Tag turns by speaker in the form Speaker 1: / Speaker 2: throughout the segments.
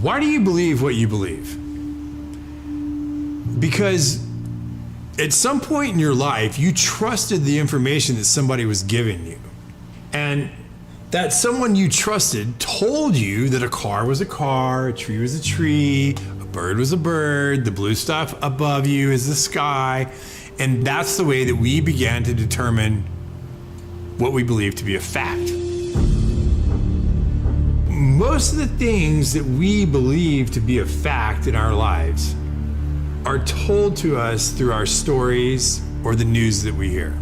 Speaker 1: Why do you believe what you believe? Because at some point in your life, you trusted the information that somebody was giving you. And that someone you trusted told you that a car was a car, a tree was a tree, a bird was a bird, the blue stuff above you is the sky. And that's the way that we began to determine what we believe to be a fact. Most of the things that we believe to be a fact in our lives are told to us through our stories or the news that we hear.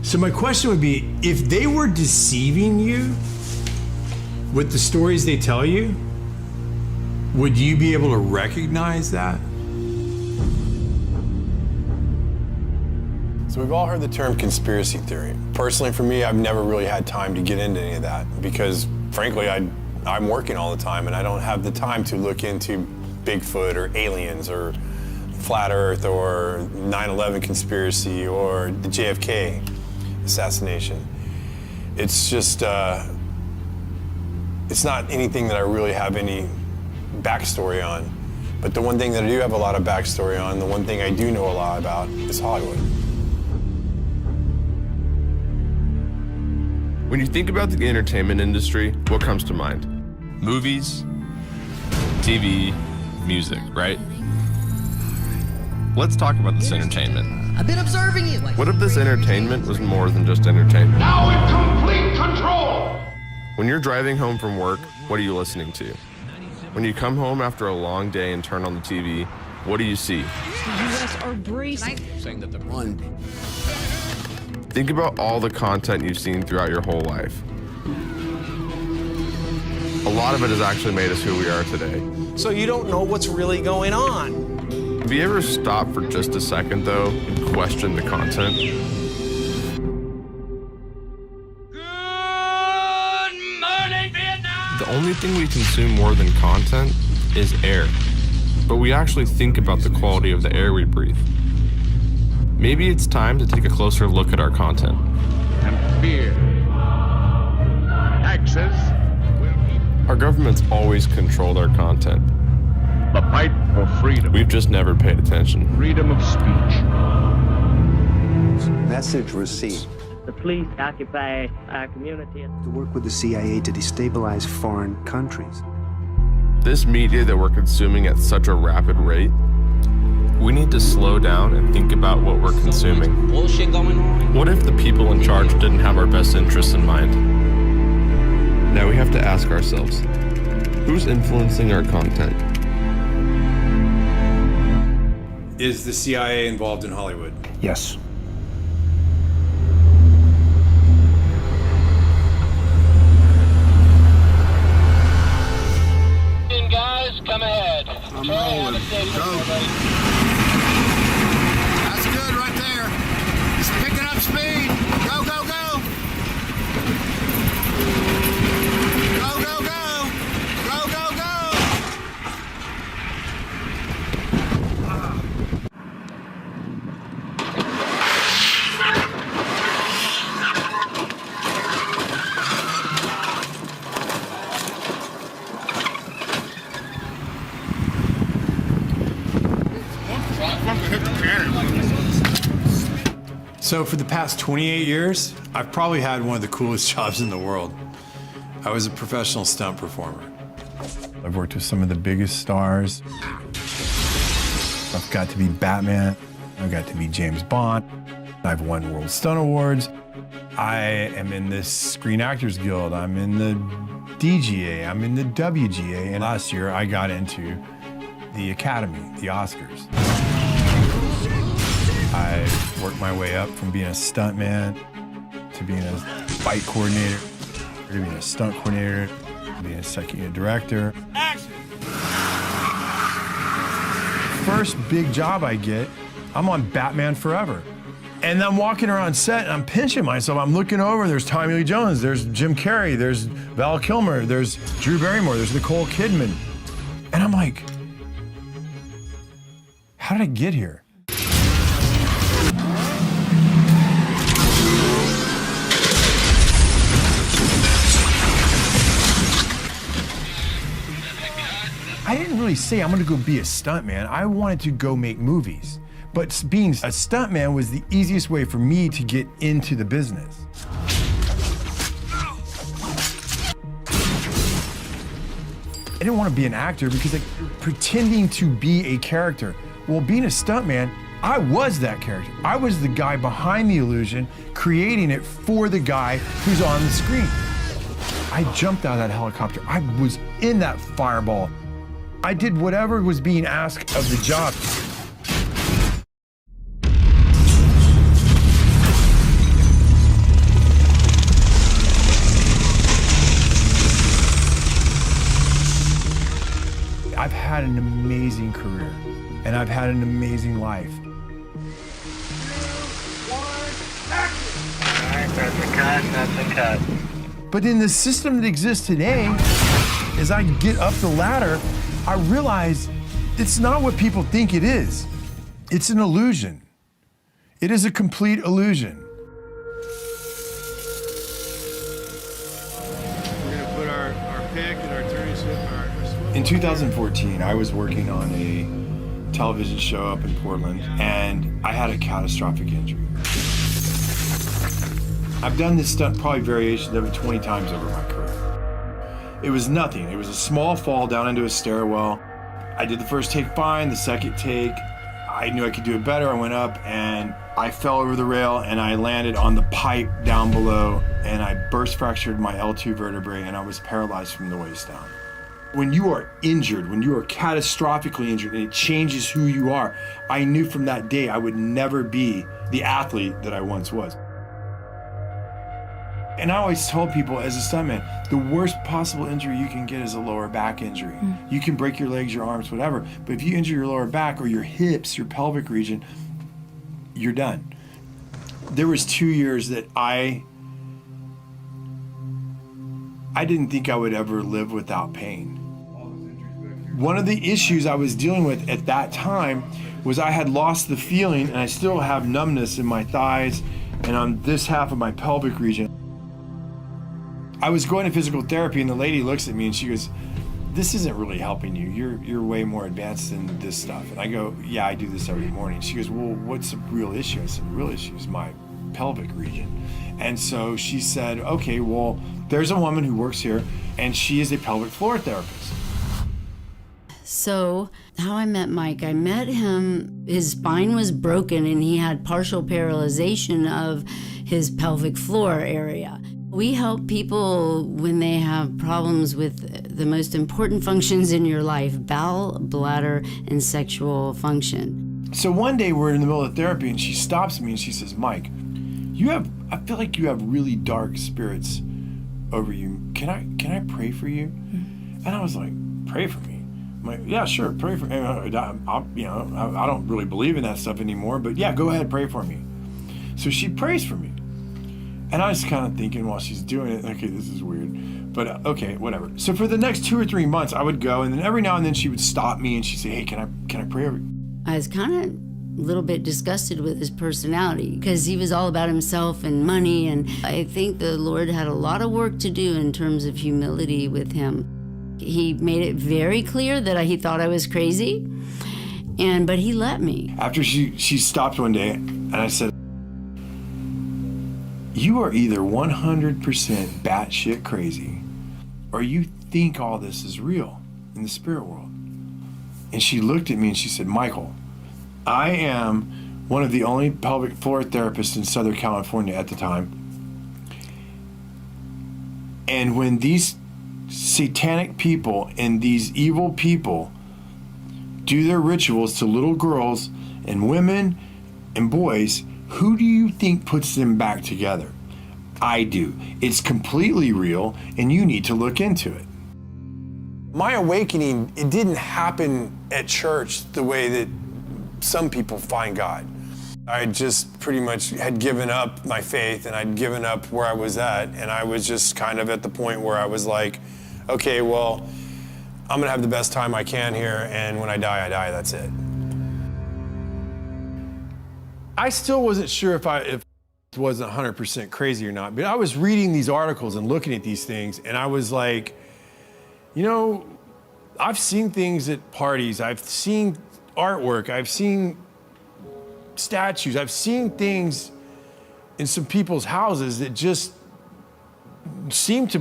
Speaker 1: So my question would be, if they were deceiving you with the stories they tell you, would you be able to recognize that?
Speaker 2: So we've all heard the term conspiracy theory. Personally, for me, I've never really had time to get into any of that because, frankly, I'm working all the time and I don't have the time to look into Bigfoot or aliens or flat Earth or 9/11 conspiracy or the JFK assassination. It's just, it's not anything that I really have any backstory on. But the one thing that I do have a lot of backstory on, the one thing I do know a lot about is Hollywood.
Speaker 3: When you think about the entertainment industry, what comes to mind? Movies, TV, music, right? Let's talk about this entertainment.
Speaker 4: I've been observing you.
Speaker 3: What if this entertainment was more than just entertainment?
Speaker 5: Now in complete control!
Speaker 3: When you're driving home from work, what are you listening to? When you come home after a long day and turn on the TV, what do you see?
Speaker 6: The U.S. are bracing.
Speaker 4: Saying that they're one.
Speaker 3: Think about all the content you've seen throughout your whole life. A lot of it has actually made us who we are today.
Speaker 7: So you don't know what's really going on.
Speaker 3: Have you ever stopped for just a second, though, and questioned the content?
Speaker 5: Good morning, Vietnam!
Speaker 3: The only thing we consume more than content is air. But we actually think about the quality of the air we breathe. Maybe it's time to take a closer look at our content.
Speaker 5: And fear. Taxes will keep
Speaker 3: Our government's always controlled our content.
Speaker 5: the fight for freedom.
Speaker 3: We've just never paid attention.
Speaker 5: Freedom of speech.
Speaker 8: Message received.
Speaker 9: The police occupy our community.
Speaker 8: To work with the CIA to destabilize foreign countries.
Speaker 3: This media that we're consuming at such a rapid rate, we need to slow down and think about what we're consuming.
Speaker 4: Bullshit going on.
Speaker 3: What if the people in charge didn't have our best interests in mind? Now we have to ask ourselves, who's influencing our content?
Speaker 1: Is the CIA involved in Hollywood?
Speaker 8: Yes.
Speaker 9: Guys, come ahead.
Speaker 5: I'm rolling. Go. That's good right there. It's picking up speed. Go, go, go. Go, go, go. Go, go, go.
Speaker 1: So for the past 28 years, I've probably had one of the coolest jobs in the world. I was a professional stunt performer. I've worked with some of the biggest stars. I've got to be Batman. I've got to be James Bond. I've won World Stunt Awards. I am in the Screen Actors Guild. I'm in the DGA. I'm in the WGA. And last year, I got into the Academy, the Oscars. I worked my way up from being a stuntman to being a fight coordinator, to being a stunt coordinator, to being a second unit director. Action! First big job I get, I'm on Batman Forever. And I'm walking around set and I'm pinching myself. I'm looking over, there's Tommy Lee Jones, there's Jim Carrey, there's Val Kilmer, there's Drew Barrymore, there's Nicole Kidman. And I'm like, how did I get here? really say, I'm gonna go be a stuntman. I wanted to go make movies. But being a stuntman was the easiest way for me to get into the business. I didn't want to be an actor because pretending to be a character. Well, being a stuntman, I was that character. I was the guy behind the illusion, creating it for the guy who's on the screen. I jumped out of that helicopter. I was in that fireball. I did whatever was being asked of the job. I've had an amazing career, and I've had an amazing life.
Speaker 9: 2, 1, action! All right, that's a cut, that's a cut.
Speaker 1: But in the system that exists today, as I get up the ladder, I realize it's not what people think it is. It's an illusion. It is a complete illusion. We're gonna put our pick and our turning ship and our In 2014, I was working on a television show up in Portland, and I had a catastrophic injury. I've done this stunt probably variations of it 20 times over my career. It was nothing. It was a small fall down into a stairwell. I did the first take fine, the second take, I knew I could do it better. I went up and I fell over the rail and I landed on the pipe down below, and I burst fractured my L2 vertebrae and I was paralyzed from the waist down. When you are injured, when you are catastrophically injured and it changes who you are, I knew from that day I would never be the athlete that I once was. And I always told people as a stuntman, the worst possible injury you can get is a lower back injury. You can break your legs, your arms, whatever, but if you injure your lower back or your hips, your pelvic region, you're done. There was 2 years that I didn't think I would ever live without pain. One of the issues I was dealing with at that time was I had lost the feeling, and I still have numbness in my thighs and on this half of my pelvic region. I was going to physical therapy, and the lady looks at me and she goes, "This isn't really helping you. You're way more advanced than this stuff." And I go, "Yeah, I do this every morning." She goes, "Well, what's the real issue?" I said, "The real issue is my pelvic region." And so she said, "Okay, well, there's a woman who works here, and she is a pelvic floor therapist."
Speaker 10: So how I met Mike, I met him, his spine was broken and he had partial paralyzation of his pelvic floor area. We help people when they have problems with the most important functions in your life, bowel, bladder, and sexual function.
Speaker 1: So one day we're in the middle of therapy and she stops me and she says, "Mike, I feel like you have really dark spirits over you. Can I pray for you?" And I was like, "Pray for me?" I'm like, "Yeah, sure, pray for me. I don't really believe in that stuff anymore, but yeah, go ahead, pray for me." So she prays for me. And I was kind of thinking while she's doing it, okay, this is weird, but okay, whatever. So for the next 2 or 3 months, I would go, and then every now and then she would stop me and she'd say, "Hey, can I pray over you?"
Speaker 10: I was kind of a little bit disgusted with his personality because he was all about himself and money, and I think the Lord had a lot of work to do in terms of humility with him. He made it very clear that he thought I was crazy, but he let me.
Speaker 1: After she stopped one day, and I said, "You are either 100% batshit crazy, or you think all this is real in the spirit world." And she looked at me and she said, "Michael, I am one of the only pelvic floor therapists in Southern California at the time. And when these satanic people and these evil people do their rituals to little girls and women and boys, who do you think puts them back together? I do. It's completely real, and you need to look into it."
Speaker 2: My awakening, it didn't happen at church the way that some people find God. I just pretty much had given up my faith, and I'd given up where I was at, and I was just kind of at the point where I was like, okay, well, I'm gonna have the best time I can here, and when I die, that's it.
Speaker 1: I still wasn't sure if it wasn't 100% crazy or not, but I was reading these articles and looking at these things, and I was like, I've seen things at parties, I've seen artwork, I've seen statues, I've seen things in some people's houses that just seem to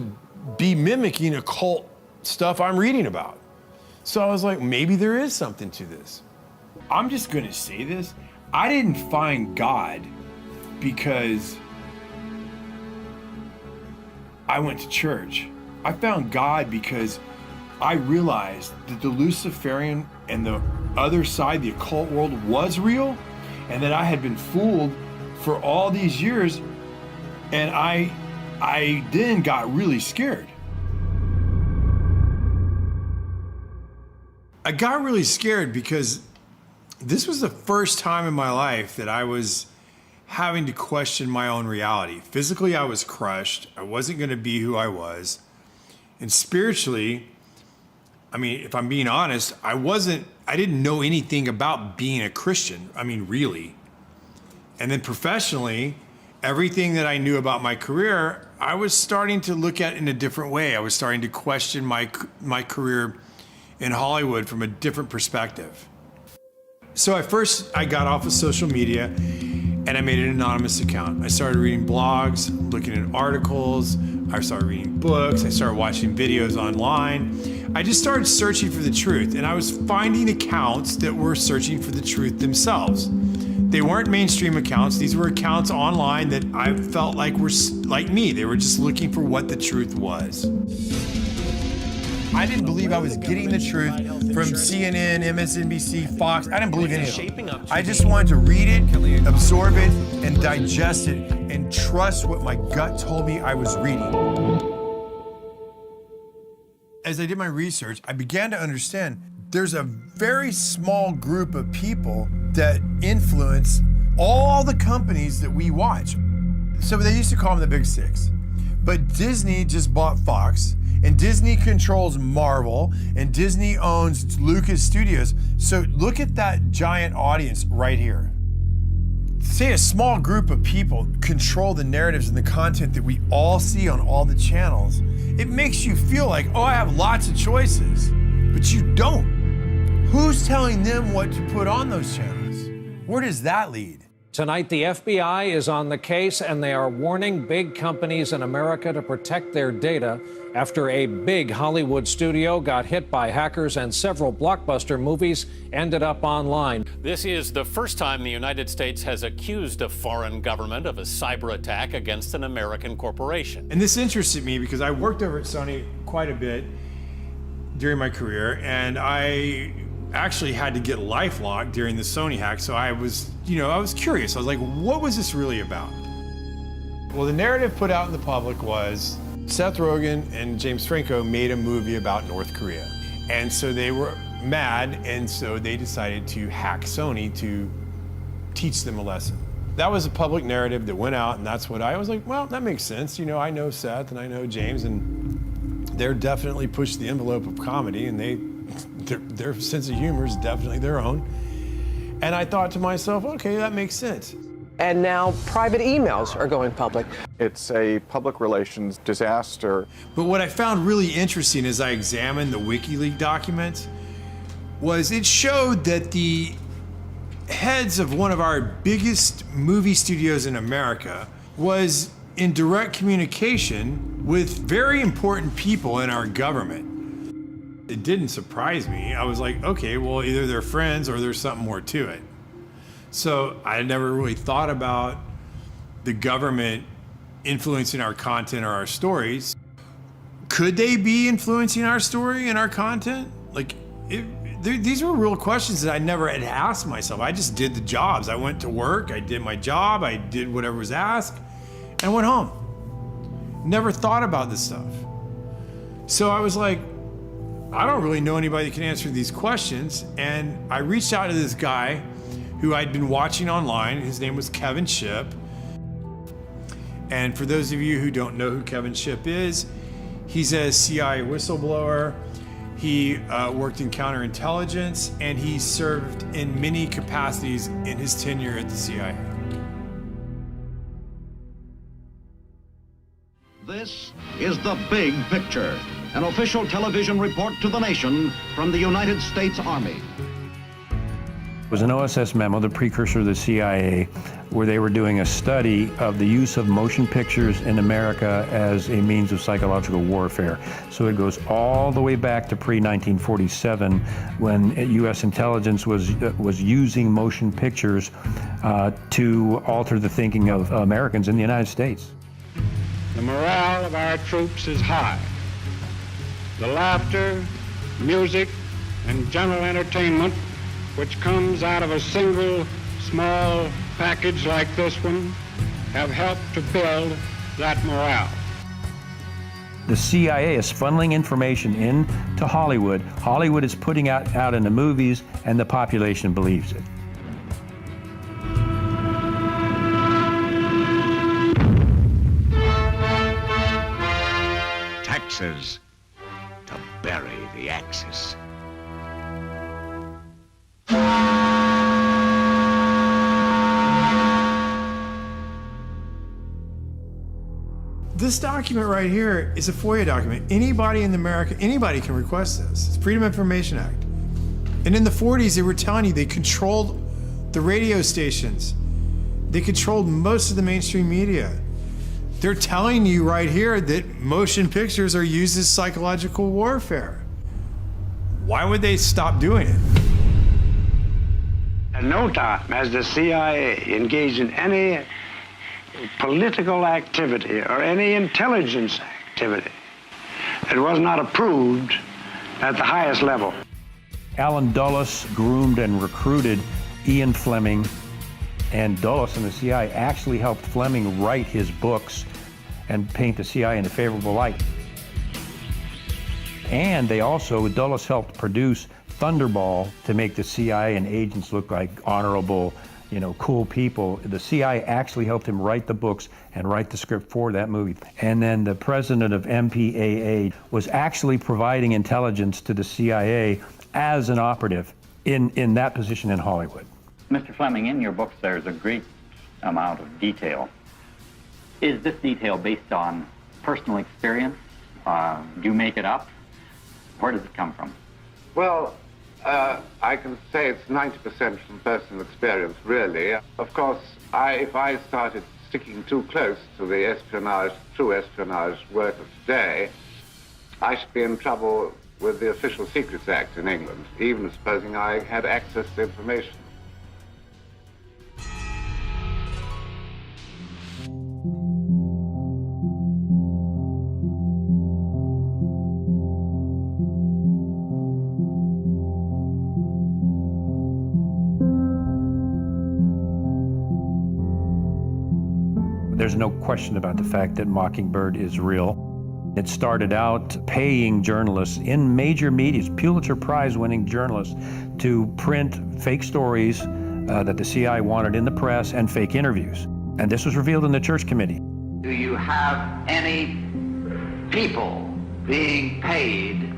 Speaker 1: be mimicking occult stuff I'm reading about. So I was like, maybe there is something to this. I'm just gonna say this. I didn't find God because I went to church. I found God because I realized that the Luciferian and the other side, the occult world, was real, and that I had been fooled for all these years, and I then got really scared. I got really scared because this was the first time in my life that I was having to question my own reality. Physically, I was crushed. I wasn't going to be who I was. And spiritually, I mean, if I'm being honest, I didn't know anything about being a Christian. I mean, really. And then professionally, everything that I knew about my career, I was starting to look at in a different way. I was starting to question my career in Hollywood from a different perspective. So I got off of social media and I made an anonymous account. I started reading blogs, looking at articles, I started reading books, I started watching videos online. I just started searching for the truth, and I was finding accounts that were searching for the truth themselves. They weren't mainstream accounts. These were accounts online that I felt like were like me. They were just looking for what the truth was. I didn't believe I was getting the truth from CNN, MSNBC, Fox. I didn't believe any of them. I just wanted to read it, absorb it, and digest it, and trust what my gut told me I was reading. As I did my research, I began to understand there's a very small group of people that influence all the companies that we watch. So they used to call them the Big Six. But Disney just bought Fox, and Disney controls Marvel, and Disney owns Lucas Studios. So look at that giant audience right here. Say a small group of people control the narratives and the content that we all see on all the channels. It makes you feel like, oh, I have lots of choices, but you don't. Who's telling them what to put on those channels? Where does that lead?
Speaker 11: Tonight, the FBI is on the case, and they are warning big companies in America to protect their data after a big Hollywood studio got hit by hackers and several blockbuster movies ended up online.
Speaker 12: This is the first time the United States has accused a foreign government of a cyber attack against an American corporation.
Speaker 1: And this interested me because I worked over at Sony quite a bit during my career, and I actually had to get LifeLock during the Sony hack, so I was curious. I was like, what was this really about? Well, the narrative put out in the public was Seth Rogen and James Franco made a movie about North Korea. And so they were mad, and so they decided to hack Sony to teach them a lesson. That was a public narrative that went out, and that's what I was like, well, that makes sense. You know, I know Seth and I know James, and they're definitely pushed the envelope of comedy, and their sense of humor is definitely their own. And I thought to myself, okay, that makes sense.
Speaker 7: And now private emails are going public.
Speaker 13: It's a public relations disaster.
Speaker 1: But what I found really interesting as I examined the WikiLeaks documents was it showed that the heads of one of our biggest movie studios in America was in direct communication with very important people in our government. It didn't surprise me. I was like, okay, well, either they're friends or there's something more to it. So I never really thought about the government influencing our content or our stories. Could they be influencing our story and our content? Like, these were real questions that I never had asked myself. I just did the jobs. I went to work, I did my job, I did whatever was asked, and went home. Never thought about this stuff. So I was like, I don't really know anybody that can answer these questions. And I reached out to this guy who I'd been watching online. His name was Kevin Shipp. And for those of you who don't know who Kevin Shipp is, he's a CIA whistleblower. He worked in counterintelligence, and he served in many capacities in his tenure at the CIA.
Speaker 14: This is the big picture. An official television report to the nation from the United States Army.
Speaker 15: It was an OSS memo, the precursor to the CIA, where they were doing a study of the use of motion pictures in America as a means of psychological warfare. So it goes all the way back to pre-1947, when U.S. intelligence was using motion pictures to alter the thinking of Americans in the United States.
Speaker 9: The morale of our troops is high. The laughter, music, and general entertainment which comes out of a single small package like this one have helped to build that morale.
Speaker 15: The CIA is funneling information into Hollywood. Hollywood is putting out in the movies, and the population believes it.
Speaker 14: Taxes to bury the Axis.
Speaker 1: This document right here is a FOIA document. Anybody in America, anybody can request this. It's Freedom of Information Act. And in the 40s, they were telling you they controlled the radio stations. They controlled most of the mainstream media. They're telling you right here that motion pictures are used as psychological warfare. Why would they stop doing it?
Speaker 9: At no time has the CIA engaged in any political activity or any intelligence activity that was not approved at the highest level.
Speaker 15: Alan Dulles groomed and recruited Ian Fleming, and Dulles and the CIA actually helped Fleming write his books and paint the CIA in a favorable light. And they also, Dulles helped produce Thunderball to make the CIA and agents look like honorable, cool people. The CIA actually helped him write the books and write the script for that movie. And then the president of MPAA was actually providing intelligence to the CIA as an operative in that position in Hollywood.
Speaker 16: Mr. Fleming, in your books there's a great amount of detail. Is this detail based on personal experience? Do you make it up? Where does it come from?
Speaker 13: Well, I can say it's 90% from personal experience, really. Of course, if I started sticking too close to the true espionage work of today, I should be in trouble with the Official Secrets Act in England, even supposing I had access to information.
Speaker 15: There's no question about the fact that Mockingbird is real. It started out paying journalists in major media, Pulitzer Prize-winning journalists, to print fake stories that the CIA wanted in the press and fake interviews. And this was revealed in the Church Committee.
Speaker 17: Do you have any people being paid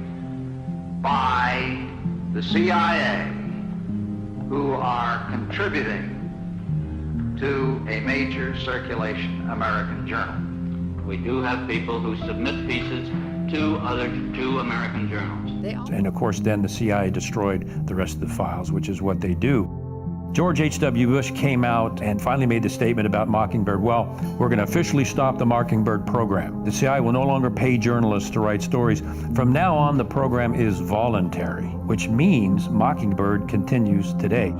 Speaker 17: by the CIA who are contributing to a major circulation American journal?
Speaker 16: We do have people who submit pieces to American journals.
Speaker 15: And of course, then the CIA destroyed the rest of the files, which is what they do. George H.W. Bush came out and finally made the statement about Mockingbird. Well, we're going to officially stop the Mockingbird program. The CIA will no longer pay journalists to write stories. From now on, the program is voluntary, which means Mockingbird continues today.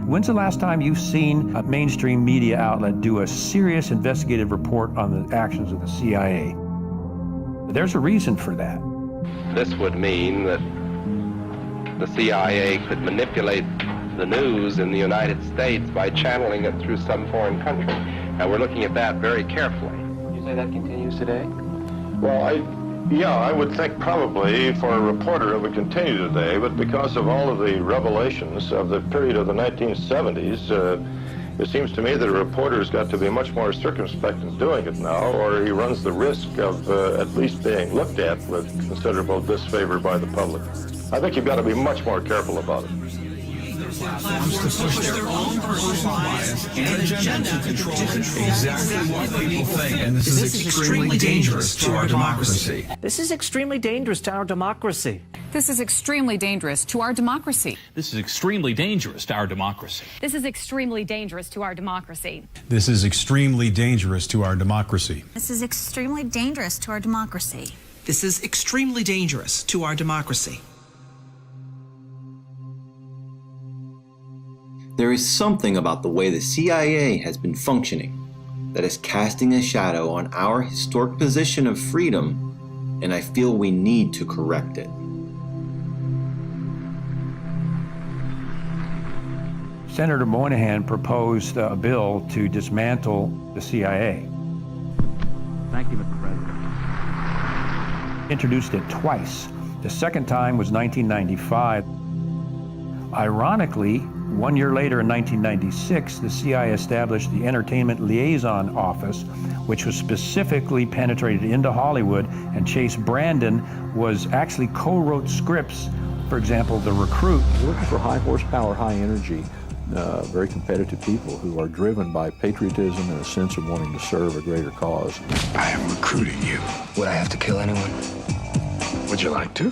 Speaker 15: When's the last time you've seen a mainstream media outlet do a serious investigative report on the actions of the CIA? There's a reason for that.
Speaker 18: This would mean that the CIA could manipulate the news in the United States by channeling it through some foreign country. And we're looking at that very carefully.
Speaker 19: Would you say that continues today?
Speaker 20: Well, I would think probably for a reporter it would continue today, but because of all of the revelations of the period of the 1970s, it seems to me that a reporter's got to be much more circumspect in doing it now, or he runs the risk of at least being looked at with considerable disfavor by the public. I think you've got to be much more careful about it.
Speaker 21: platforms to push their own personal bias and agenda to control exactly what people think. And this is extremely dangerous to our democracy.
Speaker 22: This is extremely dangerous to our democracy.
Speaker 23: This is extremely dangerous to our democracy.
Speaker 24: This is extremely dangerous to our democracy.
Speaker 23: This is extremely dangerous to our democracy.
Speaker 25: This is extremely dangerous to our democracy.
Speaker 26: This is extremely dangerous to our democracy.
Speaker 27: This is extremely dangerous to our democracy.
Speaker 28: There is something about the way the CIA has been functioning that is casting a shadow on our historic position of freedom, and I feel we need to correct it.
Speaker 15: Senator Moynihan proposed a bill to dismantle the CIA.
Speaker 16: Thank you, Mr. President.
Speaker 15: Introduced it twice. The second time was 1995. Ironically, 1 year later in 1996, the CIA established the Entertainment Liaison Office, which was specifically penetrated into Hollywood, and Chase Brandon was actually co-wrote scripts. For example, The Recruit.
Speaker 29: We're looking for high horsepower, high energy, very competitive people who are driven by patriotism and a sense of wanting to serve a greater cause.
Speaker 21: I am recruiting you. Would I have to kill anyone? Would you like to?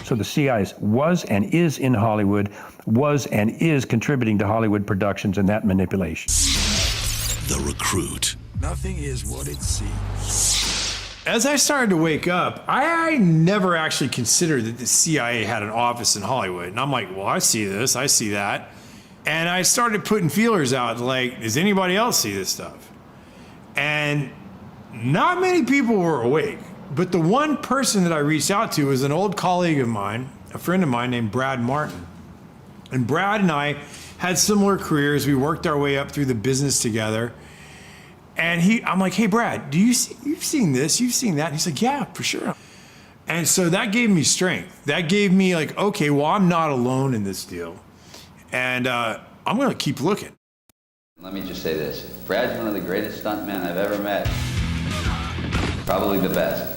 Speaker 15: So the CIA was and is in Hollywood, was and is contributing to Hollywood productions and that manipulation.
Speaker 21: The Recruit. Nothing is what it seems.
Speaker 1: As I started to wake up, I never actually considered that the CIA had an office in Hollywood. And I'm like, well, I see this, I see that. And I started putting feelers out, like, does anybody else see this stuff? And not many people were awake. But the one person that I reached out to was an old colleague of mine, a friend of mine named Brad Martin. And Brad and I had similar careers. We worked our way up through the business together. And I'm like, hey, Brad, you've seen this, you've seen that? And he's like, yeah, for sure. And so that gave me strength. That gave me like, okay, well, I'm not alone in this deal. And I'm gonna keep looking.
Speaker 30: Let me just say this. Brad's one of the greatest stuntmen I've ever met. Probably the best.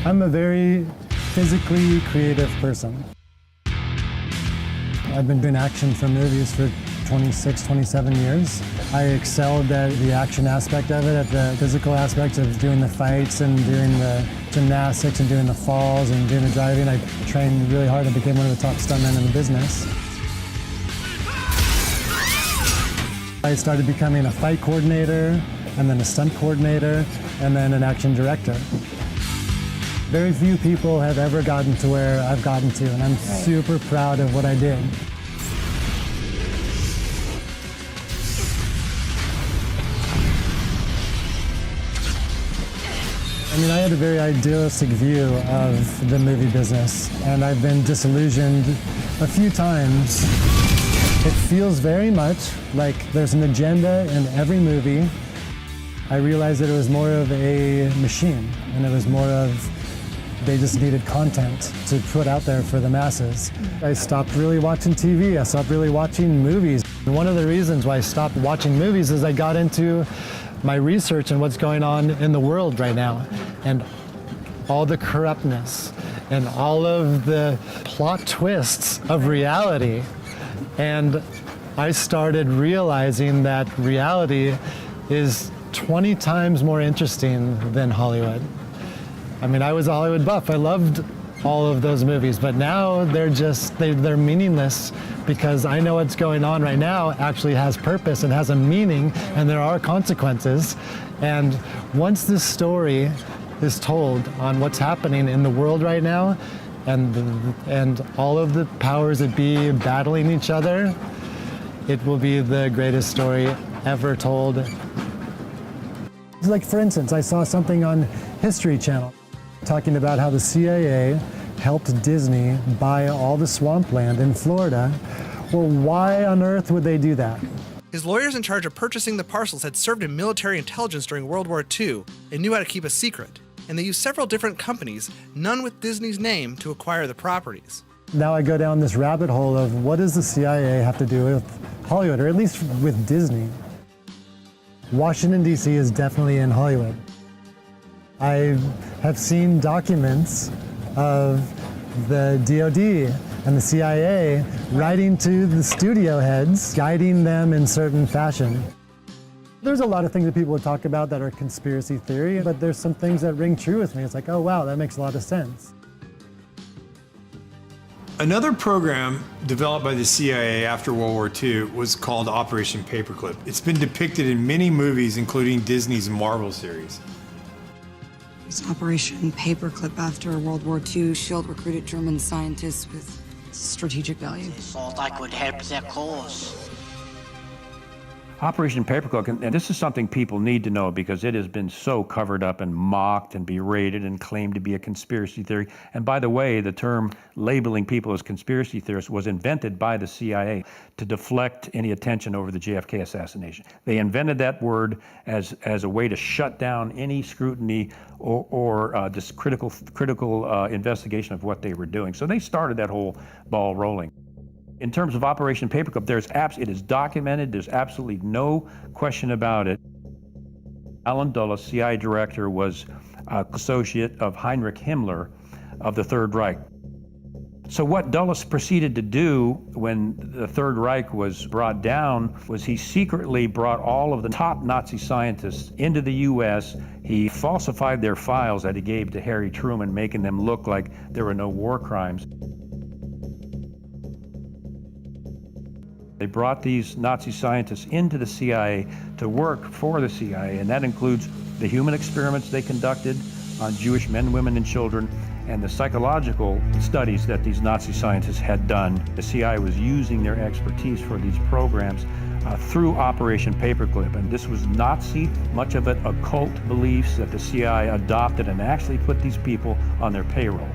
Speaker 31: I'm a very physically creative person. I've been doing action for movies for 26, 27 years. I excelled at the action aspect of it, at the physical aspect of doing the fights and doing the gymnastics and doing the falls and doing the driving. I trained really hard and became one of the top stuntmen in the business. I started becoming a fight coordinator, and then a stunt coordinator, and then an action director. Very few people have ever gotten to where I've gotten to, and I'm super proud of what I did. I mean, I had a very idealistic view of the movie business, and I've been disillusioned a few times. It feels very much like there's an agenda in every movie. I realized that it was more of a machine, and it was more of they just needed content to put out there for the masses. I stopped really watching TV. I stopped really watching movies. And one of the reasons why I stopped watching movies is I got into my research and what's going on in the world right now, and all the corruptness and all of the plot twists of reality. And I started realizing that reality is 20 times more interesting than Hollywood. I mean, I was a Hollywood buff. I loved all of those movies, but now they're meaningless because I know what's going on right now actually has purpose and has a meaning, and there are consequences. And once this story is told on what's happening in the world right now, and all of the powers that be battling each other, it will be the greatest story ever told. Like, for instance, I saw something on History Channel talking about how the CIA helped Disney buy all the swampland in Florida. Well, why on earth would they do that?
Speaker 32: His lawyers in charge of purchasing the parcels had served in military intelligence during World War II and knew how to keep a secret. And they used several different companies, none with Disney's name, to acquire the properties.
Speaker 31: Now I go down this rabbit hole of what does the CIA have to do with Hollywood, or at least with Disney? Washington, D.C. is definitely in Hollywood. I have seen documents of the DOD and the CIA writing to the studio heads, guiding them in certain fashion. There's a lot of things that people would talk about that are conspiracy theory, but there's some things that ring true with me. It's like, oh wow, that makes a lot of sense.
Speaker 1: Another program developed by the CIA after World War II was called Operation Paperclip. It's been depicted in many movies, including Disney's Marvel series.
Speaker 2: It's Operation Paperclip after World War II. SHIELD recruited German scientists with strategic value.
Speaker 3: Thought I could help their cause.
Speaker 15: Operation Paperclip, and this is something people need to know because it has been so covered up and mocked and berated and claimed to be a conspiracy theory. And by the way, the term labeling people as conspiracy theorists was invented by the CIA to deflect any attention over the JFK assassination. They invented that word as a way to shut down any scrutiny or just critical investigation of what they were doing. So they started that whole ball rolling. In terms of Operation Paperclip, it is documented. There's absolutely no question about it. Alan Dulles, CIA director, was an associate of Heinrich Himmler of the Third Reich. So what Dulles proceeded to do when the Third Reich was brought down was he secretly brought all of the top Nazi scientists into the U.S. He falsified their files that he gave to Harry Truman, making them look like there were no war crimes. They brought these Nazi scientists into the CIA to work for the CIA, and that includes the human experiments they conducted on Jewish men, women, and children, and the psychological studies that these Nazi scientists had done. The CIA was using their expertise for these programs through Operation Paperclip, and this was Nazi, much of it occult beliefs that the CIA adopted and actually put these people on their payroll.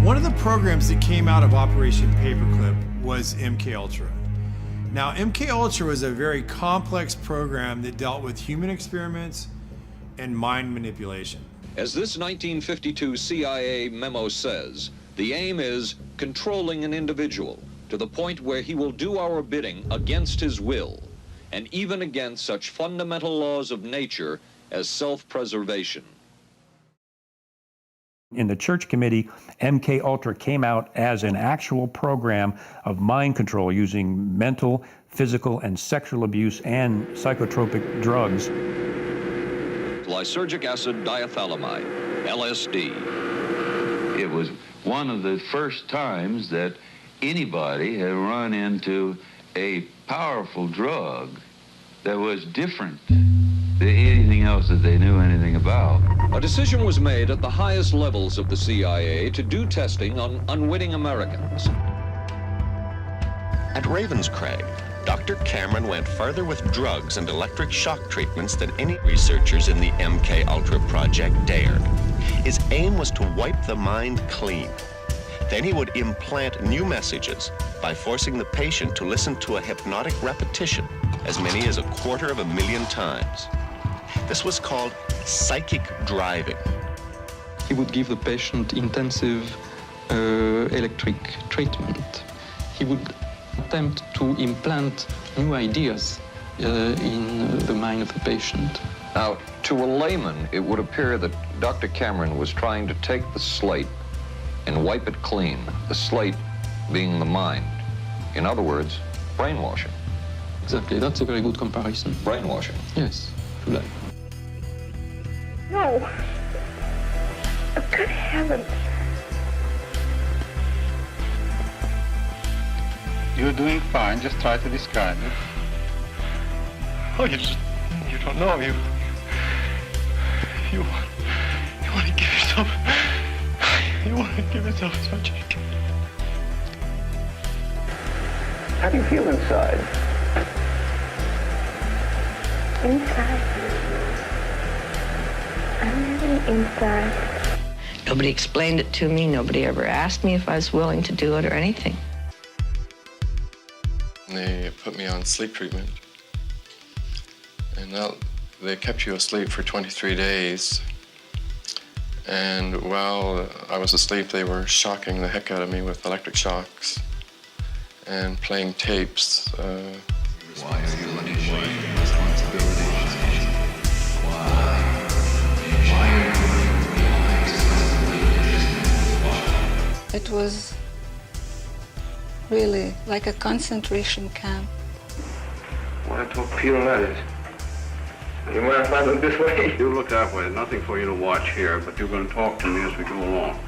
Speaker 1: One of the programs that came out of Operation Paperclip was MKUltra. Now, MKUltra was a very complex program that dealt with human experiments and mind manipulation.
Speaker 4: As this 1952 CIA memo says, the aim is controlling an individual to the point where he will do our bidding against his will, and even against such fundamental laws of nature as self-preservation.
Speaker 15: In the Church Committee, MKUltra came out as an actual program of mind control using mental, physical, and sexual abuse and psychotropic drugs.
Speaker 4: Lysergic acid diethylamide, LSD.
Speaker 5: It was one of the first times that anybody had run into a powerful drug that was different than anything else that they knew anything about.
Speaker 4: A decision was made at the highest levels of the CIA to do testing on unwitting Americans.
Speaker 6: At Ravenscraig, Dr. Cameron went further with drugs and electric shock treatments than any researchers in the MKUltra project dared. His aim was to wipe the mind clean. Then he would implant new messages by forcing the patient to listen to a hypnotic repetition as many as 250,000 times. This was called psychic driving.
Speaker 7: He would give the patient intensive electric treatment. He would attempt to implant new ideas in the mind of the patient.
Speaker 4: Now, to a layman, it would appear that Dr. Cameron was trying to take the slate and wipe it clean, the slate being the mind. In other words, brainwashing.
Speaker 7: Exactly, that's a very good comparison.
Speaker 4: Brainwashing.
Speaker 7: Yes, if you like.
Speaker 8: No. Oh, good heavens.
Speaker 9: You're doing fine, just try to describe it. Oh, you don't know, you want to give yourself surgery.
Speaker 17: How do you feel inside?
Speaker 8: Inside? I'm living inside.
Speaker 10: Nobody explained it to me. Nobody ever asked me if I was willing to do it or anything.
Speaker 11: They put me on sleep treatment. And they kept you asleep for 23 days. And while I was asleep, they were shocking the heck out of me with electric shocks and playing tapes.
Speaker 9: Why are you initiating responsibility?
Speaker 2: It was
Speaker 10: Really, like a concentration camp.
Speaker 17: Want to talk penal matters? You mind if I look this way?
Speaker 9: You look that way. Nothing for you to watch here, but you're going to talk to me as we go along.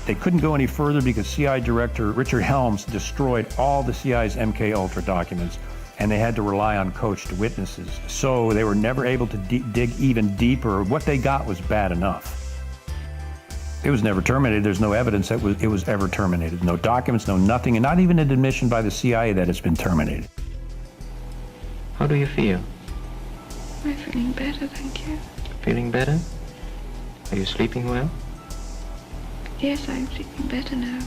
Speaker 15: They couldn't go any further because CI Director Richard Helms destroyed all the CI's MK Ultra documents, and they had to rely on coached witnesses. So they were never able to dig even deeper. What they got was bad enough. It was never terminated. There's no evidence that it was ever terminated. No documents, no nothing, and not even an admission by the CIA that it's been terminated.
Speaker 12: How do you feel?
Speaker 8: I'm feeling better, thank you.
Speaker 12: Feeling better? Are you sleeping well?
Speaker 8: Yes, I'm sleeping better now.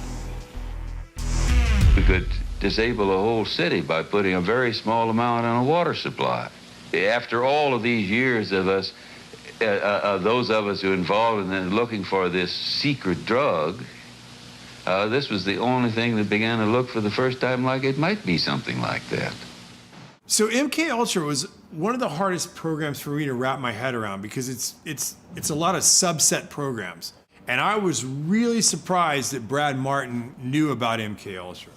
Speaker 5: We could disable a whole city by putting a very small amount on a water supply. After all of these years of us, those of us who are involved in looking for this secret drug, this was the only thing that began to look for the first time like it might be something like that.
Speaker 1: So MK Ultra was one of the hardest programs for me to wrap my head around because it's a lot of subset programs. And I was really surprised that Brad Martin knew about MK Ultra.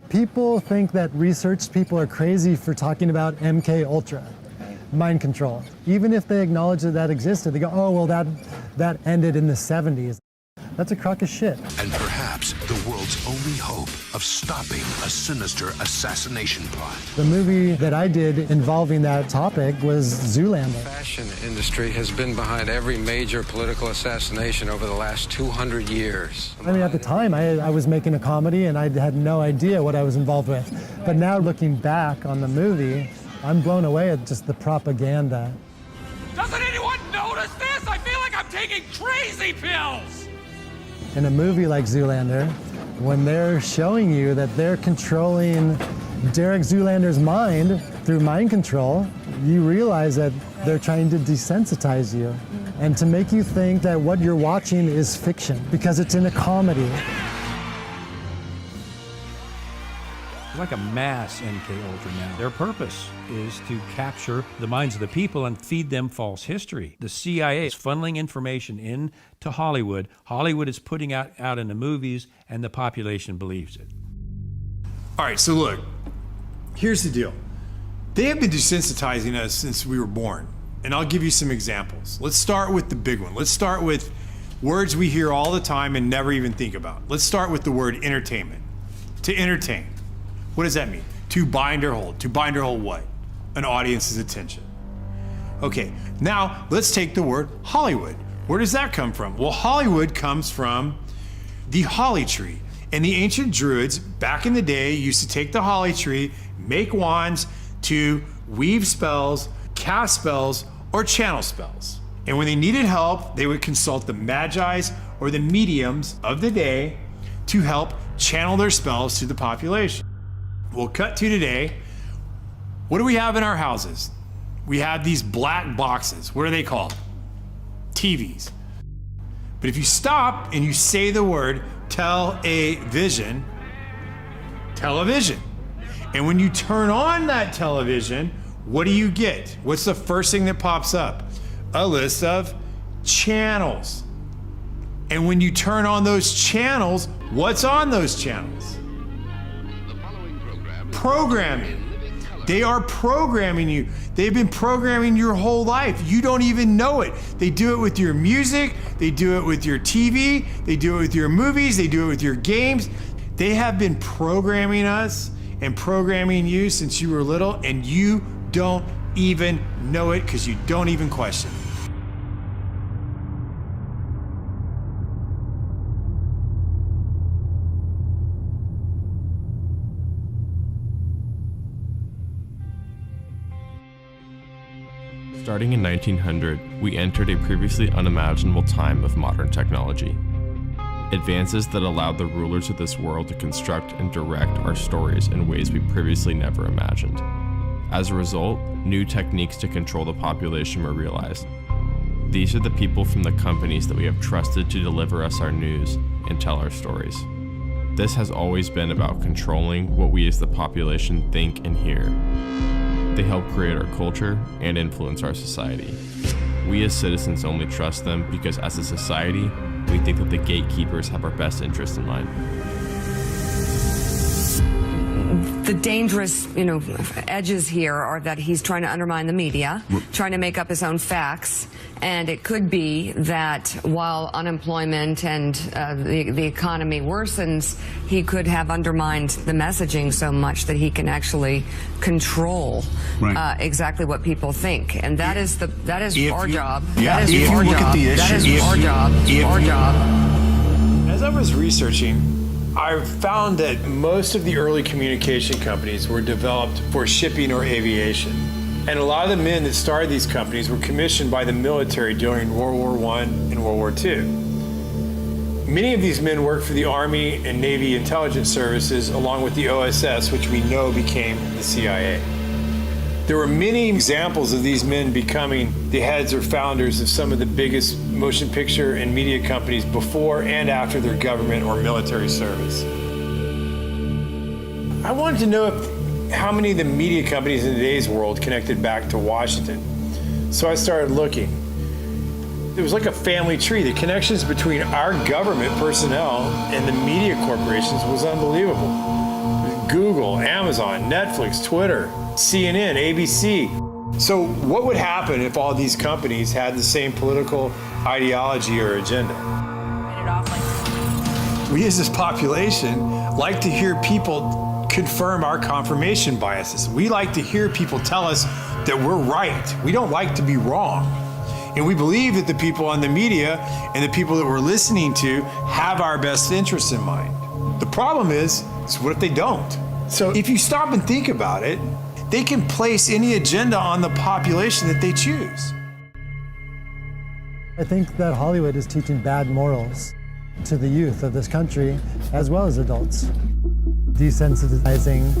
Speaker 31: People think that research people are crazy for talking about MK Ultra, mind control. Even if they acknowledge that that existed, they go, oh, well, that ended in the 70s. That's a crock of shit.
Speaker 21: And perhaps the world's only hope of stopping a sinister assassination plot.
Speaker 31: The movie that I did involving that topic was Zoolander.
Speaker 13: The fashion industry has been behind every major political assassination over the last 200 years.
Speaker 31: I mean, at the time, I was making a comedy and I had no idea what I was involved with. But now looking back on the movie, I'm blown away at just the propaganda.
Speaker 14: Doesn't anyone notice this? I feel like I'm taking crazy pills!
Speaker 31: In a movie like Zoolander, when they're showing you that they're controlling Derek Zoolander's mind through mind control, you realize that they're trying to desensitize you and to make you think that what you're watching is fiction because it's in a comedy.
Speaker 15: It's like a mass MK Ultra now. Their purpose is to capture the minds of the people and feed them false history. The CIA is funneling information into Hollywood. Hollywood is putting out in the movies, and the population believes it.
Speaker 1: All right, so look, here's the deal. They have been desensitizing us since we were born, and I'll give you some examples. Let's start with the big one. Let's start with words we hear all the time and never even think about. Let's start with the word entertainment. To entertain. What does that mean? To bind or hold. To bind or hold what? An audience's attention. Okay, now let's take the word Hollywood. Where does that come from? Well, Hollywood comes from the holly tree. And the ancient Druids, back in the day, used to take the holly tree, make wands to weave spells, cast spells, or channel spells. And when they needed help, they would consult the magi's or the mediums of the day to help channel their spells to the population. We'll cut to today. What do we have in our houses? We have these black boxes. What are they called? TVs. But if you stop and you say the word television, and when you turn on that television, what do you get? What's the first thing that pops up? A list of channels. And when you turn on those channels, what's on those channels? Programming. They are programming you. They've been programming your whole life. You don't even know it. They do it with your music. They do it with your TV. They do it with your movies. They do it with your games. They have been programming us and programming you since you were little, and you don't even know it because you don't even question it.
Speaker 18: Starting in 1900, we entered a previously unimaginable time of modern technology. Advances that allowed the rulers of this world to construct and direct our stories in ways we previously never imagined. As a result, new techniques to control the population were realized. These are the people from the companies that we have trusted to deliver us our news and tell our stories. This has always been about controlling what we as the population think and hear. They help create our culture and influence our society. We as citizens only trust them because as a society, we think that the gatekeepers have our best interest in mind.
Speaker 2: The dangerous, edges here are that he's trying to undermine the media, trying to make up his own facts, and it could be that while unemployment and the economy worsens, he could have undermined the messaging so much that he can actually control exactly what people think, and that is our job. That is our job. That is our job. Our job.
Speaker 1: As I was researching, I found that most of the early communication companies were developed for shipping or aviation. And a lot of the men that started these companies were commissioned by the military during World War I and World War II. Many of these men worked for the Army and Navy intelligence services along with the OSS, which we know became the CIA. There were many examples of these men becoming the heads or founders of some of the biggest motion picture and media companies before and after their government or military service. I wanted to know how many of the media companies in today's world connected back to Washington. So I started looking. It was like a family tree. The connections between our government personnel and the media corporations was unbelievable. Google, Amazon, Netflix, Twitter, CNN, ABC. So what would happen if all these companies had the same political ideology or agenda? We as this population like to hear people confirm our confirmation biases. We like to hear people tell us that we're right. We don't like to be wrong. And we believe that the people on the media and the people that we're listening to have our best interests in mind. The problem is what if they don't? So if you stop and think about it, they can place any agenda on the population that they choose.
Speaker 31: I think that Hollywood is teaching bad morals to the youth of this country, as well as adults. Desensitizing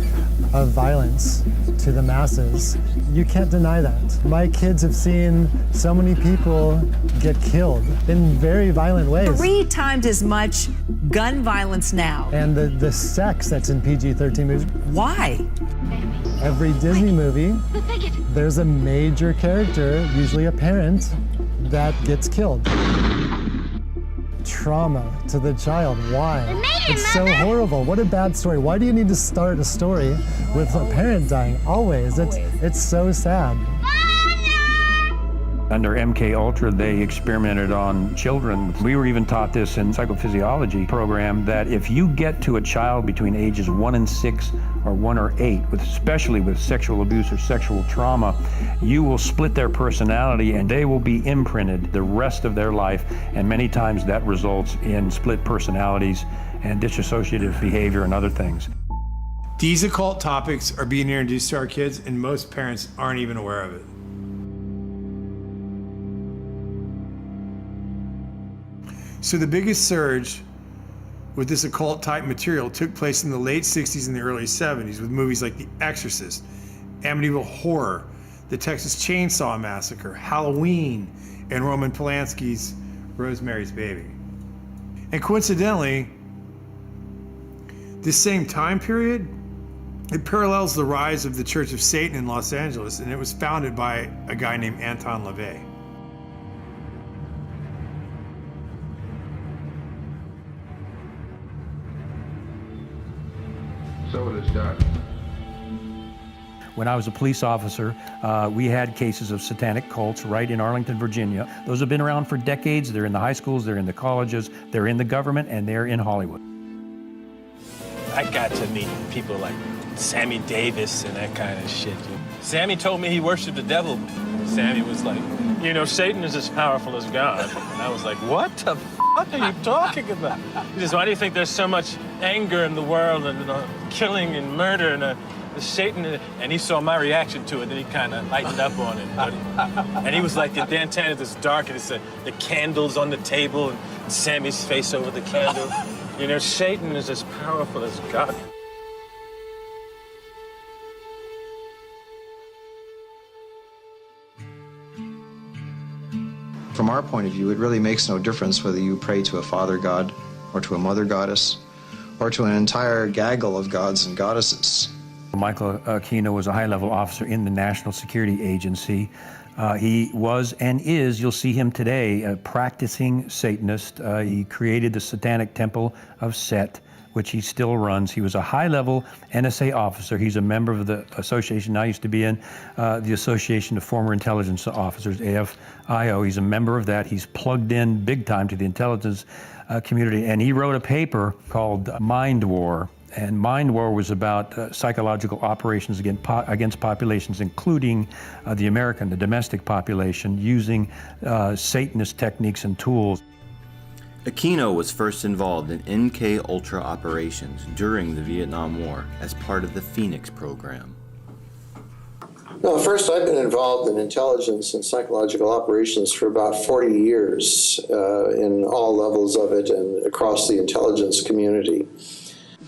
Speaker 31: of violence to the masses. You can't deny that. My kids have seen so many people get killed in very violent ways.
Speaker 16: 3 times as much gun violence now.
Speaker 31: And the sex that's in PG-13 movies.
Speaker 16: Why?
Speaker 31: Every Disney movie, there's a major character, usually a parent, that gets killed. Trauma to the child. Why? It's so horrible. What a bad story. Why do you need to start a story with a parent dying? Always. It's so sad.
Speaker 15: Under MK Ultra, they experimented on children. We were even taught this in psychophysiology program that if you get to a child between ages 1 and 6 or 1 or 8, especially with sexual abuse or sexual trauma, you will split their personality and they will be imprinted the rest of their life. And many times that results in split personalities and dissociative behavior and other things.
Speaker 1: These occult topics are being introduced to our kids and most parents aren't even aware of it. So the biggest surge with this occult type material took place in the late 60s and the early 70s with movies like The Exorcist, Amityville Horror, The Texas Chainsaw Massacre, Halloween, and Roman Polanski's Rosemary's Baby. And coincidentally, this same time period, it parallels the rise of the Church of Satan in Los Angeles, and it was founded by a guy named Anton LaVey.
Speaker 5: So it is done.
Speaker 15: When I was a police officer, we had cases of satanic cults right in Arlington, Virginia. Those have been around for decades. They're in the high schools, they're in the colleges, they're in the government, and they're in Hollywood.
Speaker 19: I got to meet people like Sammy Davis and that kind of shit. Sammy told me he worshiped the devil. Sammy was like, Satan is as powerful as God. And I was like, what the fuck are you talking about? He says, why do you think there's so much anger in the world and killing and murder and Satan? And he saw my reaction to it, and he kind of lightened up on it. And he was like, the antenna is dark, and it's the candles on the table, and Sammy's face over the candle. Satan is as powerful as God.
Speaker 20: From our point of view, it really makes no difference whether you pray to a father god or to a mother goddess or to an entire gaggle of gods and goddesses.
Speaker 15: Michael Aquino was a high-level officer in the National Security Agency. He was and is, you'll see him today, a practicing Satanist. He created the Satanic Temple of Set, which he still runs. He was a high-level NSA officer. He's a member of the association I used to be in, the Association of Former Intelligence Officers, AFIO. He's a member of that. He's plugged in big time to the intelligence community, and he wrote a paper called Mind War. And Mind War was about psychological operations against populations, including the domestic population, using Satanist techniques and tools.
Speaker 3: Aquino was first involved in MK-Ultra operations during the Vietnam War as part of the Phoenix program.
Speaker 6: No, first I've been involved in intelligence and psychological operations for about 40 years in all levels of it and across the intelligence community.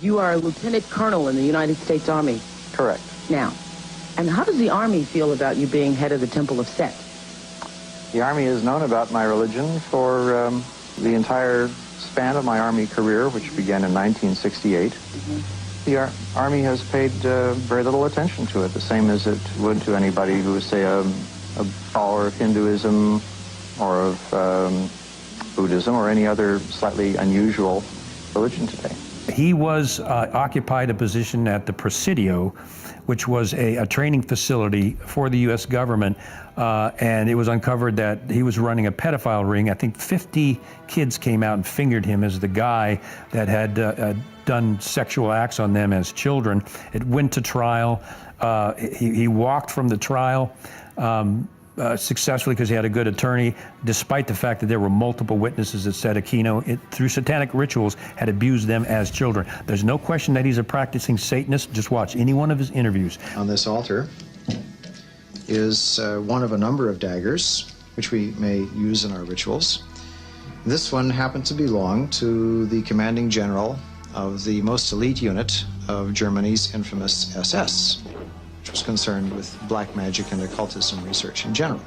Speaker 22: You are a lieutenant colonel in the United States Army.
Speaker 6: Correct.
Speaker 22: Now, and how does the Army feel about you being head of the Temple of Set?
Speaker 20: The Army has known about my religion for the entire span of my Army career, which began in 1968. The Army has paid very little attention to it, the same as it would to anybody who was, say, a follower of Hinduism or of Buddhism or any other slightly unusual religion today.
Speaker 15: He was occupied a position at the Presidio, which was a training facility for the U.S. government, and it was uncovered that he was running a pedophile ring. I think 50 kids came out and fingered him as the guy that had done sexual acts on them as children. It went to trial. He walked from the trial successfully because he had a good attorney, despite the fact that there were multiple witnesses that said Aquino, through satanic rituals, had abused them as children. There's no question that he's a practicing Satanist. Just watch any one of his interviews.
Speaker 20: On this altar is one of a number of daggers, which we may use in our rituals. This one happened to belong to the commanding general of the most elite unit of Germany's infamous SS, which was concerned with black magic and occultism research in general.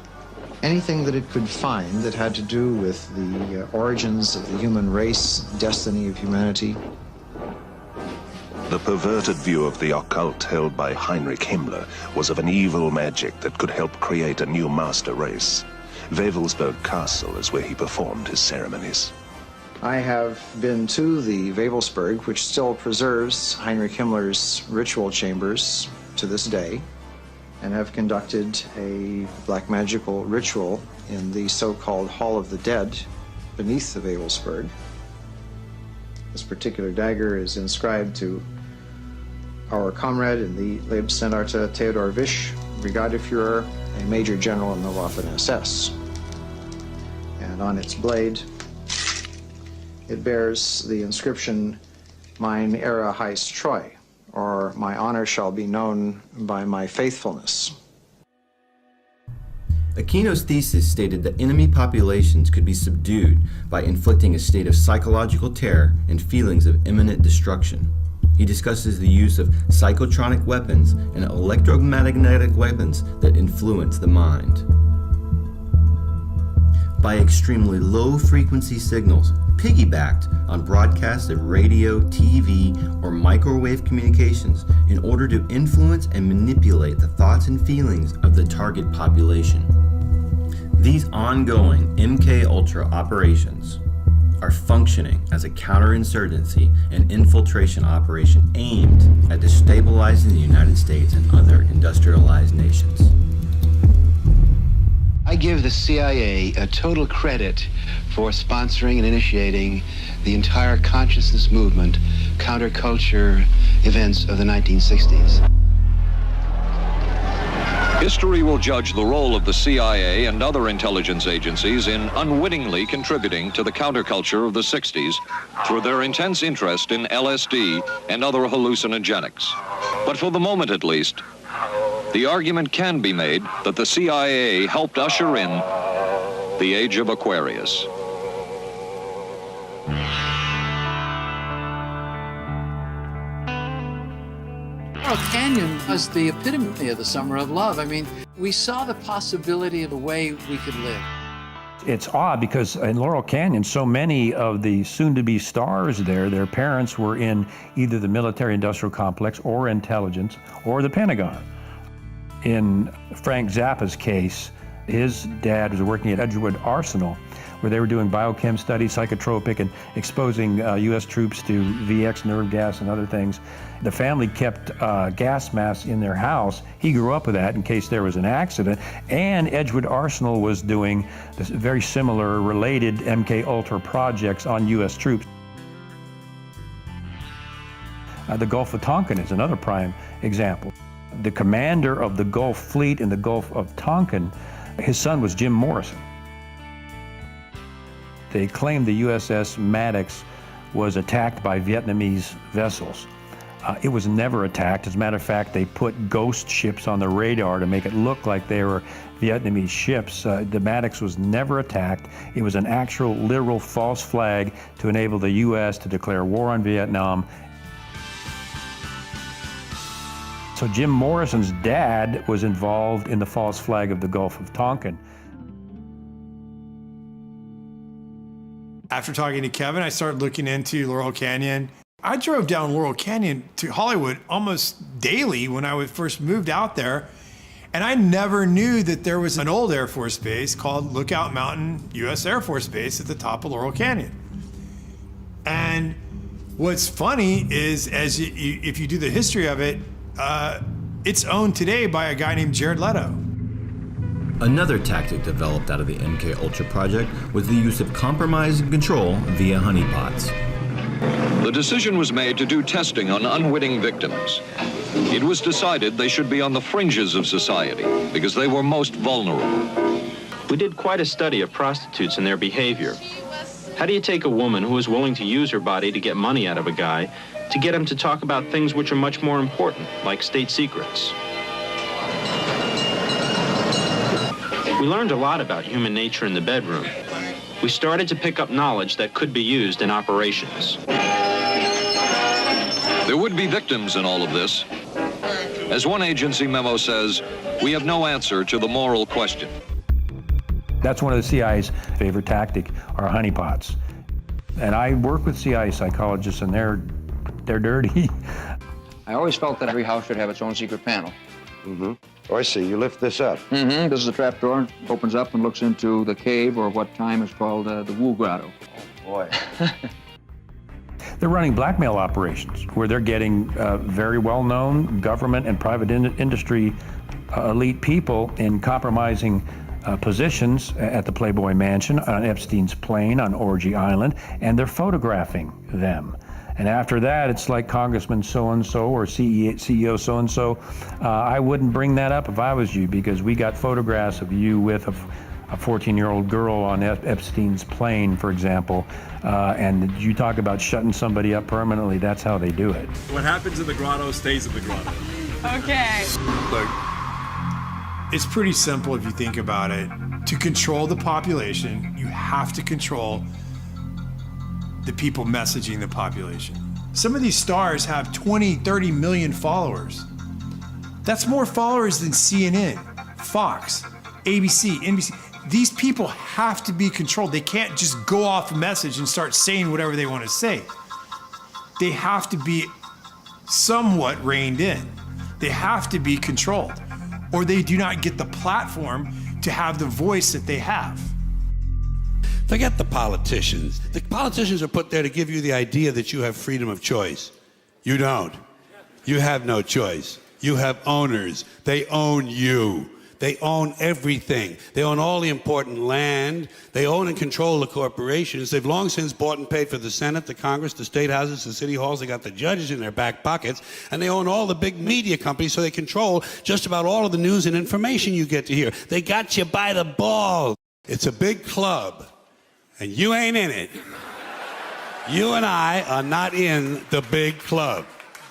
Speaker 20: Anything that it could find that had to do with the origins of the human race, destiny of humanity.
Speaker 23: The perverted view of the occult held by Heinrich Himmler was of an evil magic that could help create a new master race. Wewelsburg Castle is where he performed his ceremonies.
Speaker 20: I have been to the Wewelsburg, which still preserves Heinrich Himmler's ritual chambers to this day, and have conducted a black magical ritual in the so-called Hall of the Dead beneath the Wewelsburg. This particular dagger is inscribed to our comrade in the Leibstandarte Theodor Wisch, Brigadeführer, a major general in the Waffen-SS. And on its blade, it bears the inscription, Mein Ehre heißt Treu, or my honor shall be known by my faithfulness.
Speaker 3: Aquino's thesis stated that enemy populations could be subdued by inflicting a state of psychological terror and feelings of imminent destruction. He discusses the use of psychotronic weapons and electromagnetic weapons that influence the mind. By extremely low-frequency signals, piggybacked on broadcasts of radio, TV, or microwave communications in order to influence and manipulate the thoughts and feelings of the target population. These ongoing MK-Ultra operations are functioning as a counterinsurgency and infiltration operation aimed at destabilizing the United States and other industrialized nations.
Speaker 24: I give the CIA a total credit for sponsoring and initiating the entire consciousness movement, counterculture events of the 1960s.
Speaker 4: History will judge the role of the CIA and other intelligence agencies in unwittingly contributing to the counterculture of the 60s through their intense interest in LSD and other hallucinogenics. But for the moment at least, the argument can be made that the CIA helped usher in the age of Aquarius.
Speaker 25: Laurel Canyon was the epitome of the summer of love. I mean, we saw the possibility of a way we could live.
Speaker 15: It's odd because in Laurel Canyon, so many of the soon-to-be stars there, their parents were in either the military-industrial complex or intelligence or the Pentagon. In Frank Zappa's case, His dad was working at Edgewood Arsenal, where they were doing biochem studies, psychotropic, and exposing U.S. troops to VX nerve gas and other things. The family kept gas masks in their house. He grew up with that in case there was an accident. And Edgewood Arsenal was doing this very similar, related MK Ultra projects on U.S. troops. The Gulf of Tonkin is another prime example. The commander of the Gulf Fleet in the Gulf of Tonkin, his son was Jim Morrison. They claimed the USS Maddox was attacked by Vietnamese vessels. It was never attacked. As a matter of fact, they put ghost ships on the radar to make it look like they were Vietnamese ships. The Maddox was never attacked. It was an actual, literal false flag to enable the U.S. to declare war on Vietnam. So Jim Morrison's dad was involved in the false flag of the Gulf of Tonkin.
Speaker 1: After talking to Kevin, I started looking into Laurel Canyon. I drove down Laurel Canyon to Hollywood almost daily when I first moved out there. And I never knew that there was an old Air Force base called Lookout Mountain U.S. Air Force Base at the top of Laurel Canyon. And what's funny is, if you do the history of it, it's owned today by a guy named Jared Leto.
Speaker 3: Another tactic developed out of the MK Ultra project was the use of compromise and control via honeypots.
Speaker 4: The decision was made to do testing on unwitting victims. It was decided they should be on the fringes of society because they were most vulnerable.
Speaker 7: We did quite a study of prostitutes and their behavior. How do you take a woman who is willing to use her body to get money out of a guy to get him to talk about things which are much more important, like state secrets? We learned a lot about human nature in the bedroom. We started to pick up knowledge that could be used in operations.
Speaker 4: There would be victims in all of this. As one agency memo says, we have no answer to the moral question.
Speaker 15: That's one of the CIA's favorite tactic, are honeypots. And I work with CIA psychologists, and they're dirty.
Speaker 9: I always felt that every house should have its own secret panel.
Speaker 10: Mm-hmm. Oh, I see. You lift this up.
Speaker 9: Mm-hmm. This is a trap door. Opens up and looks into the cave, or what time is called the Wu Grotto.
Speaker 10: Oh, boy.
Speaker 15: They're running blackmail operations where they're getting very well-known government and private industry elite people in compromising positions at the Playboy Mansion, on Epstein's plane, on Orgy Island, and they're photographing them. And after that, it's like Congressman so-and-so or CEO so-and-so. I wouldn't bring that up if I was you, because we got photographs of you with a 14-year-old girl on Epstein's plane, for example. And you talk about shutting somebody up permanently, that's how they do it.
Speaker 11: What happens in the grotto stays in the grotto.
Speaker 2: Okay.
Speaker 1: Look, it's pretty simple if you think about it. To control the population, you have to control the people messaging the population. Some of these stars have 20, 30 million followers. That's more followers than CNN, Fox, ABC, NBC. These people have to be controlled. They can't just go off a message and start saying whatever they want to say. They have to be somewhat reined in. They have to be controlled, or they do not get the platform to have the voice that they have.
Speaker 12: Forget the politicians. The politicians are put there to give you the idea that you have freedom of choice. You don't. You have no choice. You have owners. They own you. They own everything. They own all the important land. They own and control the corporations. They've long since bought and paid for the Senate, the Congress, the state houses, the city halls. They got the judges in their back pockets. And they own all the big media companies, so they control just about all of the news and information you get to hear. They got you by the balls. It's a big club. And you ain't in it. You and I are not in the big club.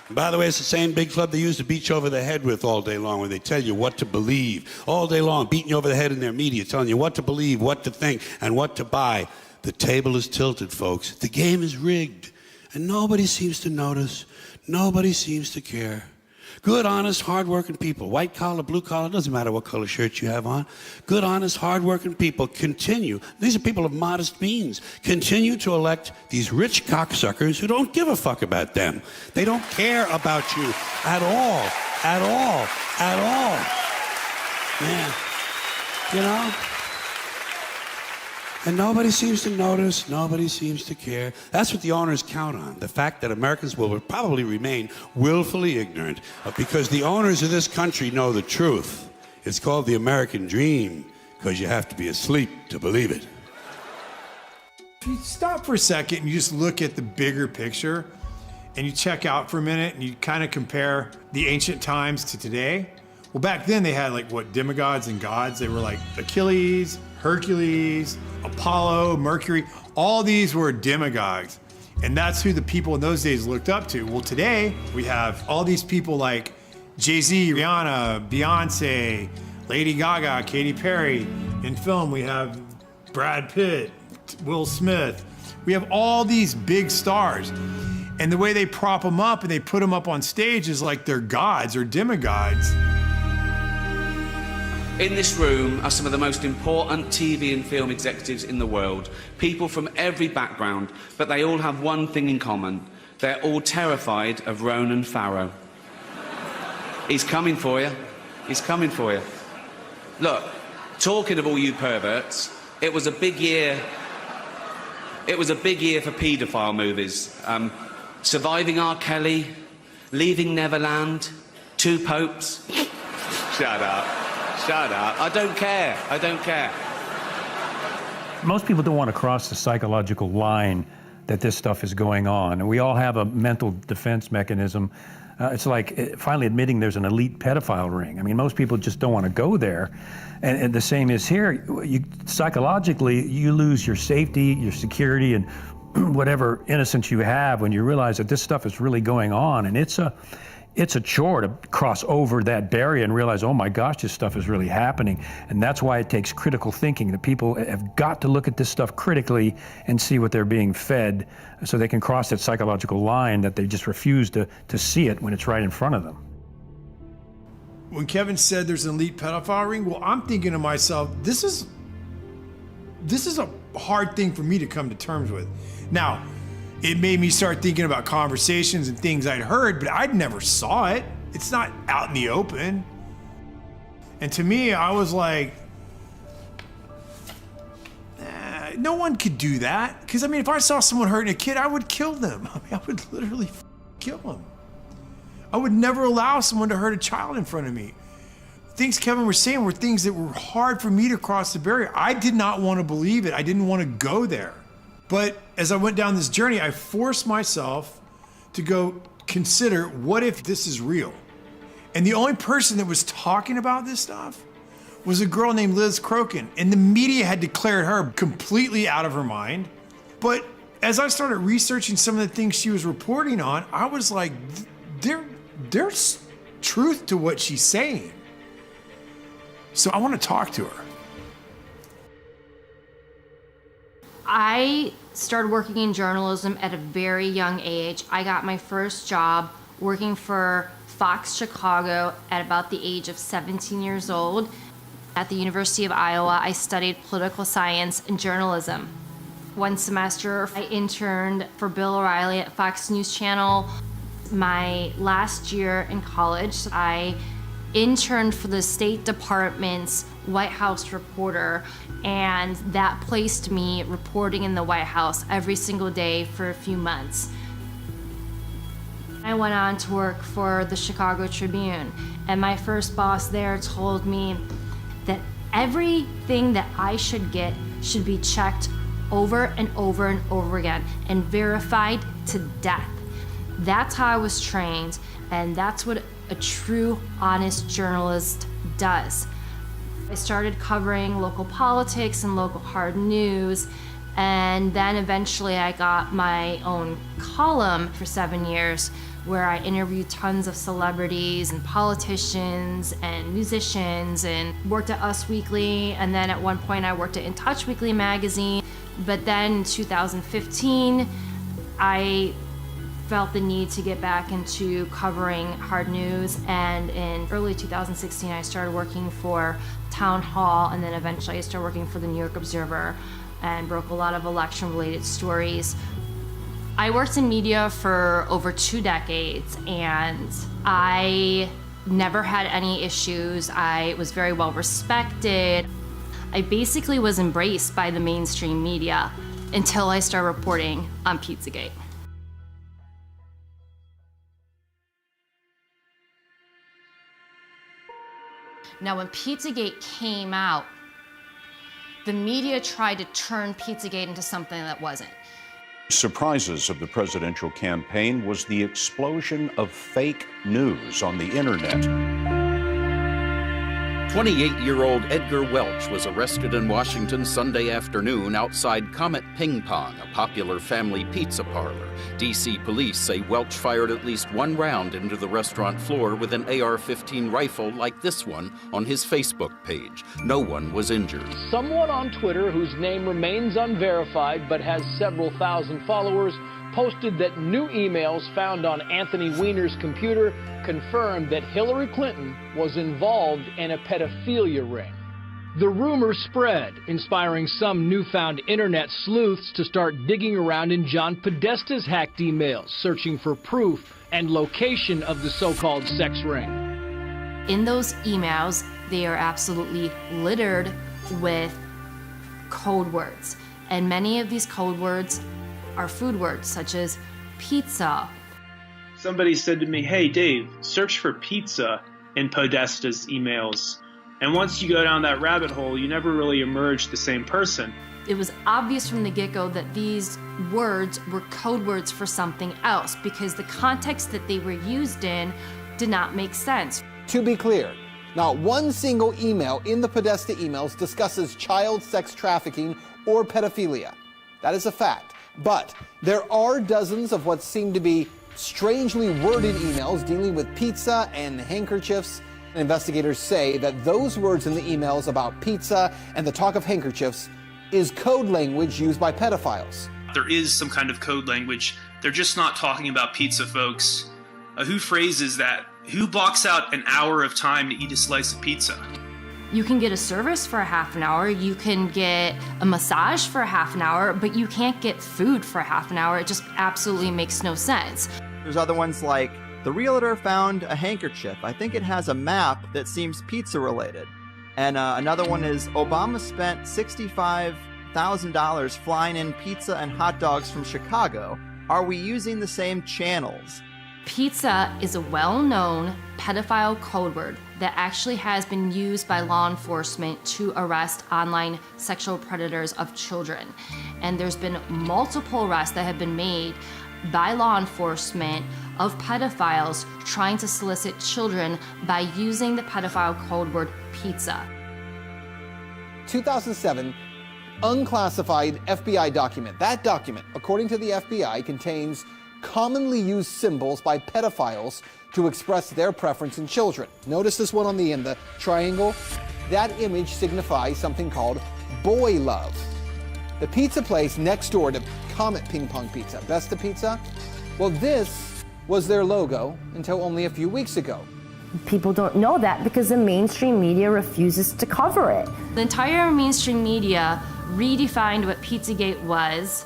Speaker 12: And by the way, it's the same big club they used to beat you over the head with all day long, when they tell you what to believe. All day long, beating you over the head in their media, telling you what to believe, what to think, and what to buy. The table is tilted, folks. The game is rigged. And nobody seems to notice. Nobody seems to care. Good, honest, hard-working people, white collar, blue collar, doesn't matter what color shirt you have on. Good, honest, hard-working people continue. These are people of modest means. Continue to elect these rich cocksuckers who don't give a fuck about them. They don't care about you at all, at all, at all. Man. You know? And nobody seems to notice, nobody seems to care. That's what the owners count on, the fact that Americans will probably remain willfully ignorant because the owners of this country know the truth. It's called the American dream because you have to be asleep to believe it.
Speaker 1: If you stop for a second and you just look at the bigger picture and you check out for a minute and you kind of compare the ancient times to today, well, back then they had like what, demigods and gods. They were like Achilles, Hercules, Apollo, Mercury. All these were demigods. And that's who the people in those days looked up to. Well, today we have all these people like Jay-Z, Rihanna, Beyonce, Lady Gaga, Katy Perry. In film, we have Brad Pitt, Will Smith. We have all these big stars. And the way they prop them up and they put them up on stage is like they're gods or demigods.
Speaker 8: In this room are some of the most important TV and film executives in the world, people from every background, but they all have one thing in common. They're all terrified of Ronan Farrow. He's coming for you. He's coming for you. Look, talking of all you perverts, it was a big year. It was a big year for paedophile movies. Surviving R. Kelly, Leaving Neverland, Two Popes. Shut up. Shut up. I don't care. I don't care.
Speaker 15: Most people don't want to cross the psychological line that this stuff is going on. And we all have a mental defense mechanism. It's like finally admitting there's an elite pedophile ring. I mean, most people just don't want to go there. And the same is here. Psychologically, you lose your safety, your security, and whatever innocence you have when you realize that this stuff is really going on. And it's a chore to cross over that barrier and realize, oh my gosh, this stuff is really happening. And that's why it takes critical thinking. The people have got to look at this stuff critically and see what they're being fed so they can cross that psychological line that they just refuse to see it when it's right in front of them.
Speaker 1: When Kevin said there's an elite pedophile ring, well, I'm thinking to myself, this is a hard thing for me to come to terms with. Now, it made me start thinking about conversations and things I'd heard, but I'd never saw it. It's not out in the open. And to me, I was like, no one could do that. Because, I mean, if I saw someone hurting a kid, I would kill them. I mean, I would literally kill them. I would never allow someone to hurt a child in front of me. Things Kevin was saying were things that were hard for me to cross the barrier. I did not want to believe it. I didn't want to go there. But as I went down this journey, I forced myself to go consider, what if this is real? And the only person that was talking about this stuff was a girl named Liz Crokin. And the media had declared her completely out of her mind. But as I started researching some of the things she was reporting on, I was like, there's truth to what she's saying. So I want to talk to her.
Speaker 13: I started working in journalism at a very young age. I got my first job working for Fox Chicago at about the age of 17 years old. At the University of Iowa, I studied political science and journalism. One semester, I interned for Bill O'Reilly at Fox News Channel. My last year in college, I interned for the State Department's White House reporter, and that placed me reporting in the White House every single day for a few months. I went on to work for the Chicago Tribune, and my first boss there told me that everything that I should get should be checked over and over and over again and verified to death. That's how I was trained, and that's what a true, honest journalist does. I started covering local politics and local hard news, and then eventually I got my own column for 7 years where I interviewed tons of celebrities and politicians and musicians, and worked at Us Weekly, and then at one point I worked at In Touch Weekly magazine. But then in 2015, I felt the need to get back into covering hard news, and in early 2016 I started working for Town Hall, and then eventually I started working for the New York Observer and broke a lot of election related stories. I worked in media for over 2 decades, and I never had any issues. I was very well respected. I basically was embraced by the mainstream media until I started reporting on Pizzagate. Now, when Pizzagate came out, the media tried to turn Pizzagate into something that wasn't.
Speaker 14: Surprises of the presidential campaign was the explosion of fake news on the internet.
Speaker 16: 28-year-old Edgar Welch was arrested in Washington Sunday afternoon outside Comet Ping Pong, a popular family pizza parlor. D.C. police say Welch fired at least one round into the restaurant floor with an AR-15 rifle like this one on his Facebook page. No one was injured.
Speaker 17: Someone on Twitter, whose name remains unverified but has several thousand followers, posted that new emails found on Anthony Weiner's computer confirmed that Hillary Clinton was involved in a pedophilia ring. The rumor spread, inspiring some newfound internet sleuths to start digging around in John Podesta's hacked emails, searching for proof and location of the so-called sex ring.
Speaker 13: In those emails, they are absolutely littered with code words. And many of these code words are food words, such as pizza.
Speaker 18: Somebody said to me, "Hey Dave, search for pizza in Podesta's emails. And once you go down that rabbit hole, you never really emerge the same person."
Speaker 13: It was obvious from the get-go that these words were code words for something else because the context that they were used in did not make sense.
Speaker 21: To be clear, not one single email in the Podesta emails discusses child sex trafficking or pedophilia. That is a fact. But there are dozens of what seem to be strangely worded emails dealing with pizza and handkerchiefs. Investigators say that those words in the emails about pizza and the talk of handkerchiefs is code language used by pedophiles.
Speaker 18: There is some kind of code language. They're just not talking about pizza, folks. Who phrases that? Who blocks out an hour of time to eat a slice of pizza?
Speaker 13: You can get a service for a half an hour, you can get a massage for a half an hour, but you can't get food for a half an hour. It just absolutely makes no sense.
Speaker 26: There's other ones like, the realtor found a handkerchief. I think it has a map that seems pizza related. And another one is, Obama spent $65,000 flying in pizza and hot dogs from Chicago. Are we using the same channels?
Speaker 13: Pizza is a well-known pedophile code word that actually has been used by law enforcement to arrest online sexual predators of children. And there's been multiple arrests that have been made by law enforcement of pedophiles trying to solicit children by using the pedophile code word pizza.
Speaker 21: 2007, unclassified FBI document. That document, according to the FBI, contains commonly used symbols by pedophiles to express their preference in children. Notice this one on the end, the triangle. That image signifies something called boy love. The pizza place next door to Comet Ping Pong Pizza, Besta Pizza, well, this was their logo until only a few weeks ago.
Speaker 26: People don't know that because the mainstream media refuses to cover it.
Speaker 13: The entire mainstream media redefined what Pizzagate was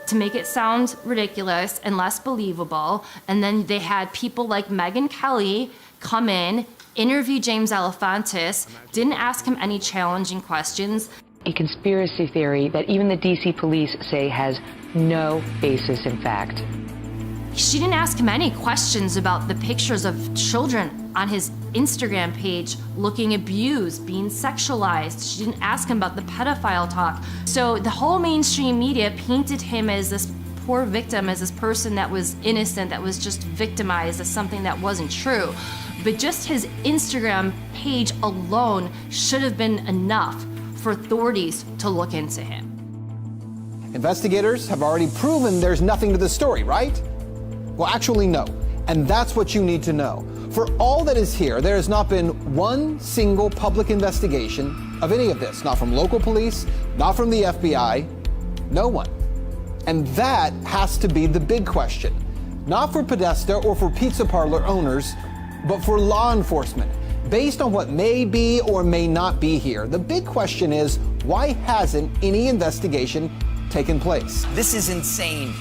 Speaker 13: to make it sound ridiculous and less believable. And then they had people like Megyn Kelly come in, interview James Alefantis, didn't ask him any challenging questions.
Speaker 22: A conspiracy theory that even the DC police say has no basis in fact.
Speaker 13: She didn't ask him any questions about the pictures of children on his Instagram page looking abused, being sexualized. She didn't ask him about the pedophile talk. So the whole mainstream media painted him as this poor victim, as this person that was innocent, that was just victimized, as something that wasn't true. But just his Instagram page alone should have been enough for authorities to look into him.
Speaker 21: Investigators have already proven there's nothing to the story, right? Well, actually, no. And that's what you need to know. For all that is here, there has not been one single public investigation of any of this. Not from local police, not from the FBI, no one. And that has to be the big question. Not for Podesta or for pizza parlor owners, but for law enforcement. Based on what may be or may not be here, the big question is, why hasn't any investigation taken place?
Speaker 26: This is insane.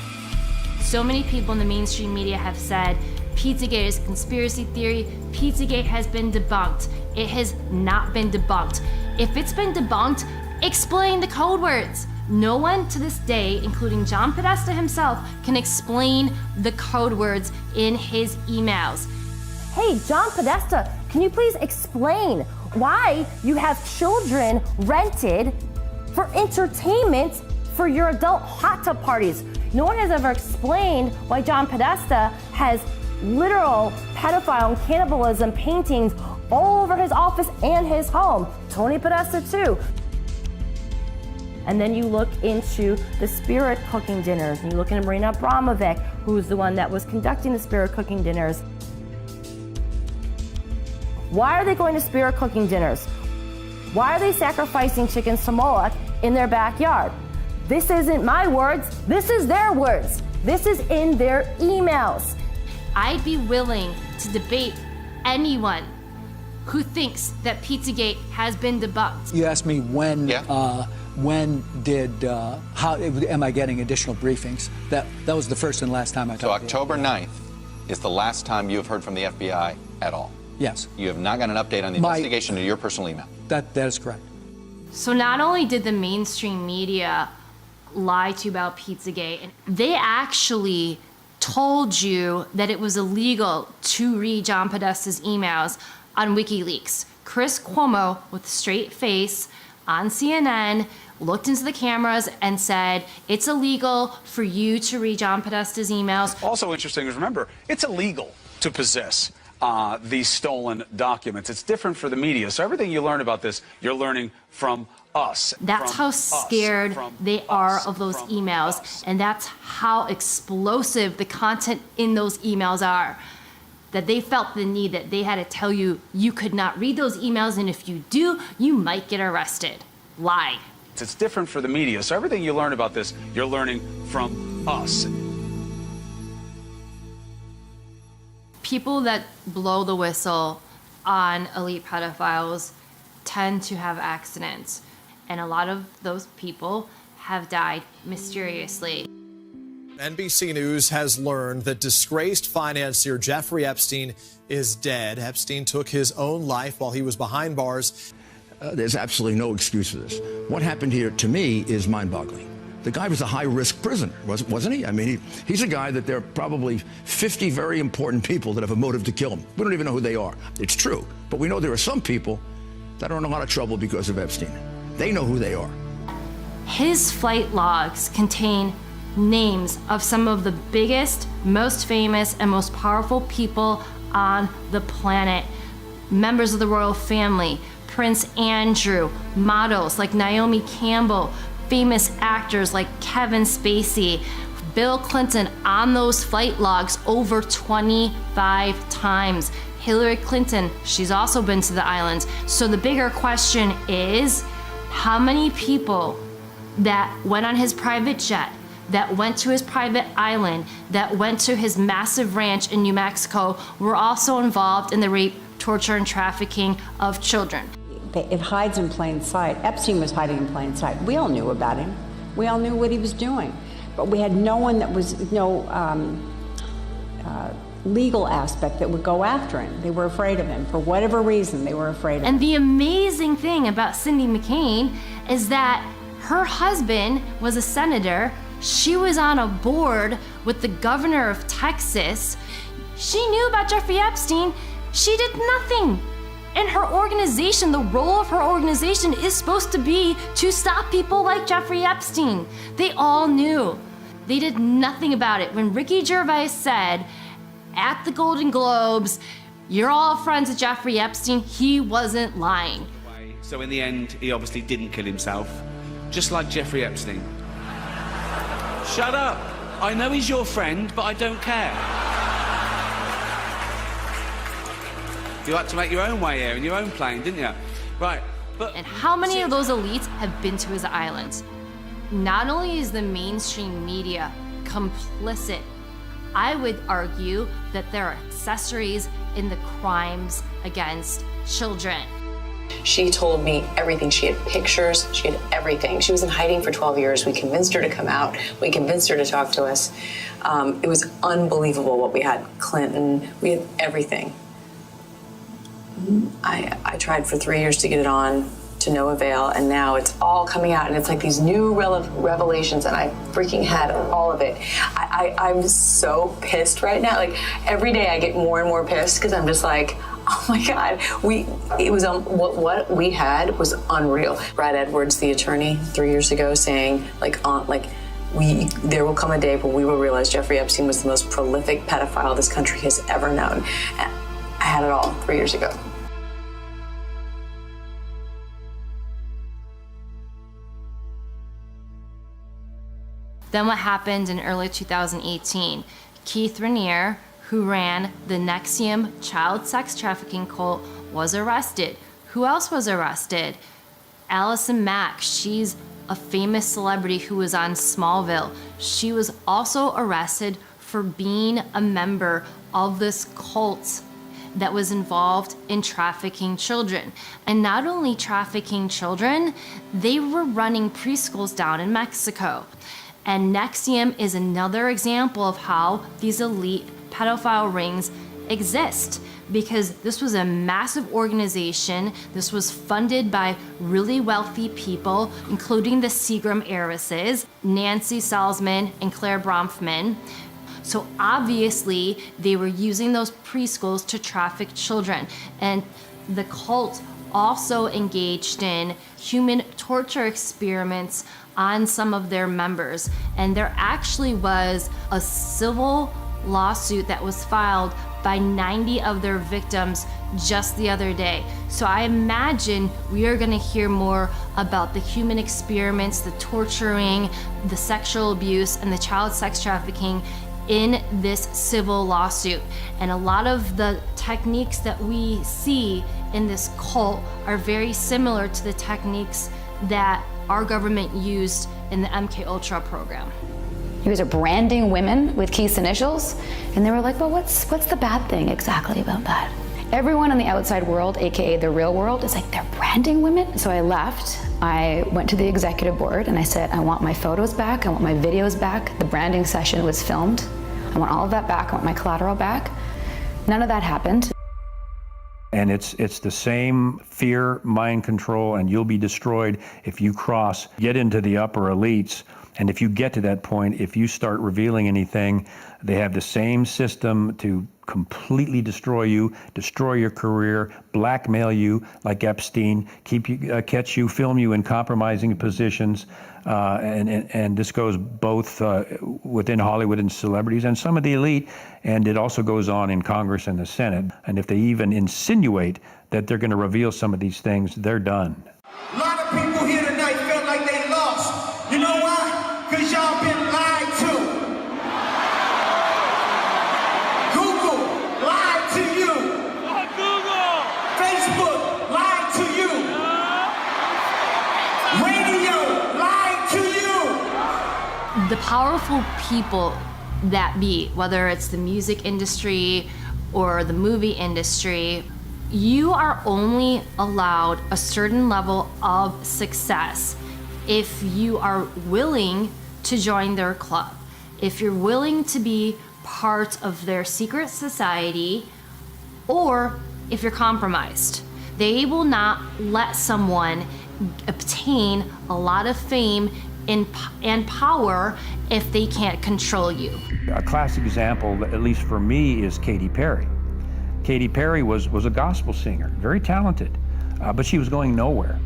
Speaker 13: So many people in the mainstream media have said Pizzagate is a conspiracy theory. Pizzagate has been debunked. It has not been debunked. If it's been debunked, Explain the code words. No one to this day, including John Podesta himself, can explain the code words in his emails.
Speaker 5: Hey, John Podesta, can you please explain why you have children rented for entertainment for your adult hot tub parties? No one has ever explained why John Podesta has literal pedophile and cannibalism paintings all over his office and his home. Tony Podesta too. And then you look into the spirit cooking dinners, and you look into Marina Abramovic, who's the one that was conducting the spirit cooking dinners. Why are they going to spirit cooking dinners? Why are they sacrificing chickens to Moloch in their backyard? This isn't my words, this is their words. This is in their emails.
Speaker 13: I'd be willing to debate anyone who thinks that Pizzagate has been debunked.
Speaker 6: You asked me when how am I getting additional briefings? That was the first and last time I talked.
Speaker 19: So October 9th is the last time you have heard from the FBI at all?
Speaker 6: Yes.
Speaker 19: You have not got an update on the investigation to your personal email?
Speaker 6: That is correct.
Speaker 13: So not only did the mainstream media lie to you about Pizzagate, they actually told you that it was illegal to read John Podesta's emails on WikiLeaks. Chris Cuomo, with a straight face on CNN, looked into the cameras and said, it's illegal for you to read John Podesta's emails.
Speaker 11: Also interesting is, remember, it's illegal to possess these stolen documents. It's different for the media. So everything you learn about this, you're learning from us.
Speaker 13: That's how scared they are of those emails, and that's how explosive the content in those emails are. That they felt the need that they had to tell you you could not read those emails, and if you do, you might get arrested. Lie.
Speaker 11: It's different for the media. So everything you learn about this, you're learning from us.
Speaker 13: People that blow the whistle on elite pedophiles tend to have accidents, and a lot of those people have died mysteriously.
Speaker 20: NBC News has learned that disgraced financier Jeffrey Epstein is dead. Epstein took his own life while he was behind bars.
Speaker 23: There's absolutely no excuse for this. What happened here, to me, is mind-boggling. The guy was a high-risk prisoner, wasn't he? I mean, he's a guy that there are probably 50 very important people that have a motive to kill him. We don't even know who they are. It's true. But we know there are some people that are in a lot of trouble because of Epstein. They know who they are.
Speaker 13: His flight logs contain names of some of the biggest, most famous, and most powerful people on the planet. Members of the royal family, Prince Andrew, models like Naomi Campbell, famous actors like Kevin Spacey, Bill Clinton on those flight logs over 25 times. Hillary Clinton, she's also been to the islands. So the bigger question is, how many people that went on his private jet, that went to his private island, that went to his massive ranch in New Mexico were also involved in the rape, torture, and trafficking of children?
Speaker 24: It hides in plain sight. Epstein was hiding in plain sight. We all knew about him. We all knew what he was doing. But we had no one that was, legal aspect that would go after him. They were afraid of him. For whatever reason, they were afraid of him.
Speaker 13: And the amazing thing about Cindy McCain is that her husband was a senator. She was on a board with the governor of Texas. She knew about Jeffrey Epstein. She did nothing. And her organization, the role of her organization is supposed to be to stop people like Jeffrey Epstein. They all knew. They did nothing about it. When Ricky Gervais said at the Golden Globes, you're all friends with Jeffrey Epstein, he wasn't lying.
Speaker 8: So in the end, he obviously didn't kill himself, just like Jeffrey Epstein. Shut up. I know he's your friend, but I don't care. You had to make your own way here in your own plane, didn't you? Right. But
Speaker 13: and how many of those elites have been to his islands? Not only is the mainstream media complicit, I would argue that there are accessories in the crimes against children.
Speaker 27: She told me everything. She had pictures, she had everything. She was in hiding for 12 years. We convinced her to come out. We convinced her to talk to us. It was unbelievable what we had. Clinton, we had everything. I tried for 3 years to get it on to no avail, and now it's all coming out, and it's like these new revelations, and I freaking had all of it. I'm so pissed right now. Like, every day I get more and more pissed because I'm just like, oh my God, what we had was unreal. Brad Edwards, the attorney, 3 years ago, saying there will come a day when we will realize Jeffrey Epstein was the most prolific pedophile this country has ever known. And I had it all 3 years ago.
Speaker 13: Then what happened in early 2018? Keith Raniere, who ran the NXIVM child sex trafficking cult, was arrested. Who else was arrested? Allison Mack. She's a famous celebrity who was on Smallville. She was also arrested for being a member of this cult that was involved in trafficking children. And not only trafficking children, they were running preschools down in Mexico. And NXIVM is another example of how these elite pedophile rings exist, because this was a massive organization. This was funded by really wealthy people, including the Seagram heiresses, Nancy Salzman and Claire Bronfman. So obviously they were using those preschools to traffic children. And the cult also engaged in human torture experiments on some of their members. And there actually was a civil lawsuit that was filed by 90 of their victims just the other day. So I imagine we are gonna hear more about the human experiments, the torturing, the sexual abuse, and the child sex trafficking in this civil lawsuit. And a lot of the techniques that we see in this cult are very similar to the techniques that our government used in the MKUltra program.
Speaker 2: You guys are branding women with Keith's initials, and they were like, well, what's the bad thing exactly about that? Everyone in the outside world, AKA the real world, is like, they're branding women? So I left, I went to the executive board, and I said, I want my photos back, I want my videos back, the branding session was filmed, I want all of that back, I want my collateral back. None of that happened.
Speaker 15: And it's the same fear, mind control, and you'll be destroyed if you get into the upper elites. And if you get to that point, if you start revealing anything, they have the same system to completely destroy you, destroy your career, blackmail you like Epstein, catch you, film you in compromising positions. And this goes both within Hollywood and celebrities and some of the elite, and it also goes on in Congress and the Senate. And if they even insinuate that they're going to reveal some of these things, they're done.
Speaker 3: A lot of people here tonight felt like they lost. You know why? Because y'all been lied to. Google lied to you. Google. Facebook lied to you. Radio lied to you.
Speaker 13: The powerful people that be, whether it's the music industry or the movie industry, you are only allowed a certain level of success if you are willing to join their club, if you're willing to be part of their secret society, or if you're compromised. They will not let someone obtain a lot of fame and power if they can't control you.
Speaker 15: A classic example, at least for me, is Katy Perry. Katy Perry was a gospel singer, very talented, but she was going nowhere.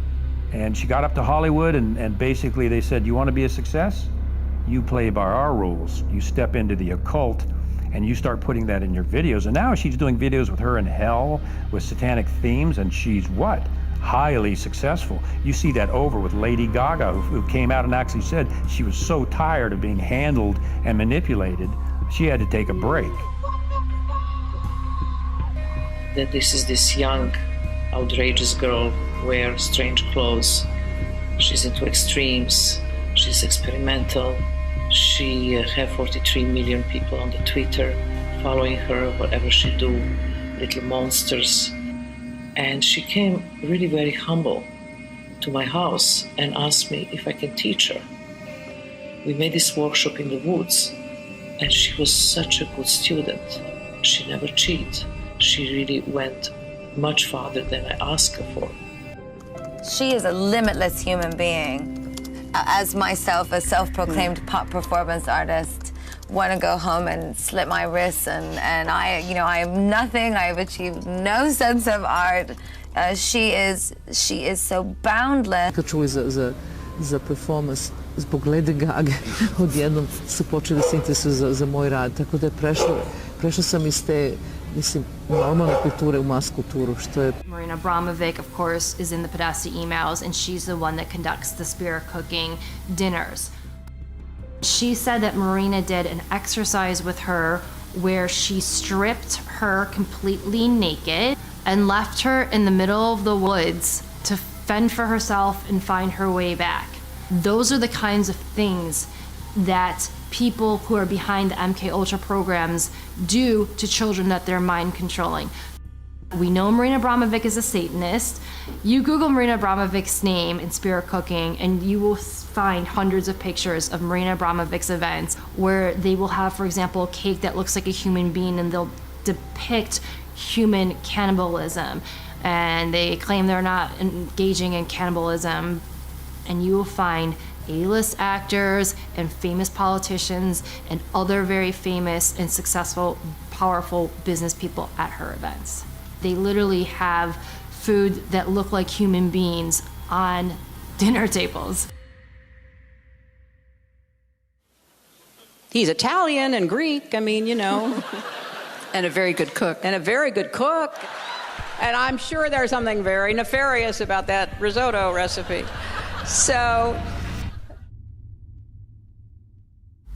Speaker 15: And she got up to Hollywood and basically they said, you want to be a success? You play by our rules. You step into the occult and you start putting that in your videos. And now she's doing videos with her in hell with satanic themes, and she's what? Highly successful. You see that over with Lady Gaga, who came out and actually said she was so tired of being handled and manipulated, she had to take a break.
Speaker 4: That this is this young, outrageous girl, wears strange clothes. She's into extremes. She's experimental. She have 43 million people on the Twitter following her, whatever she do, little monsters. And she came really very humble to my house and asked me if I can teach her. We made this workshop in the woods, and she was such a good student. She never cheated. She really went much farther than I asked her for.
Speaker 1: She is a limitless human being. As myself, a self-proclaimed pop performance artist, want to go home and slit my wrists, and I am nothing. I have achieved no sense of art. She is so boundless.
Speaker 7: Čuli za performance zbog Lady Gaga, odjednom su počeli se interesuju za moj rad, tako da je prešla sam iz te, mislim, normalne kulture u mas kulturu, što je...
Speaker 13: Marina Abramovic, of course, is in the Podesta emails, and she's the one that conducts the spirit cooking dinners. She said that Marina did an exercise with her where she stripped her completely naked and left her in the middle of the woods to fend for herself and find her way back. Those are the kinds of things that people who are behind the MK Ultra programs do to children that they're mind controlling. We know Marina Abramovic is a Satanist. You Google Marina Abramovic's name in spirit cooking and you will find hundreds of pictures of Marina Abramovic's events where they will have, for example, a cake that looks like a human being and they'll depict human cannibalism. And they claim they're not engaging in cannibalism. And you will find A-list actors and famous politicians and other very famous and successful, powerful business people at her events. They literally have food that look like human beings on dinner tables.
Speaker 9: He's Italian and Greek, I mean, you know.
Speaker 10: And a very good cook.
Speaker 9: And a very good cook. And I'm sure there's something very nefarious about that risotto recipe. So,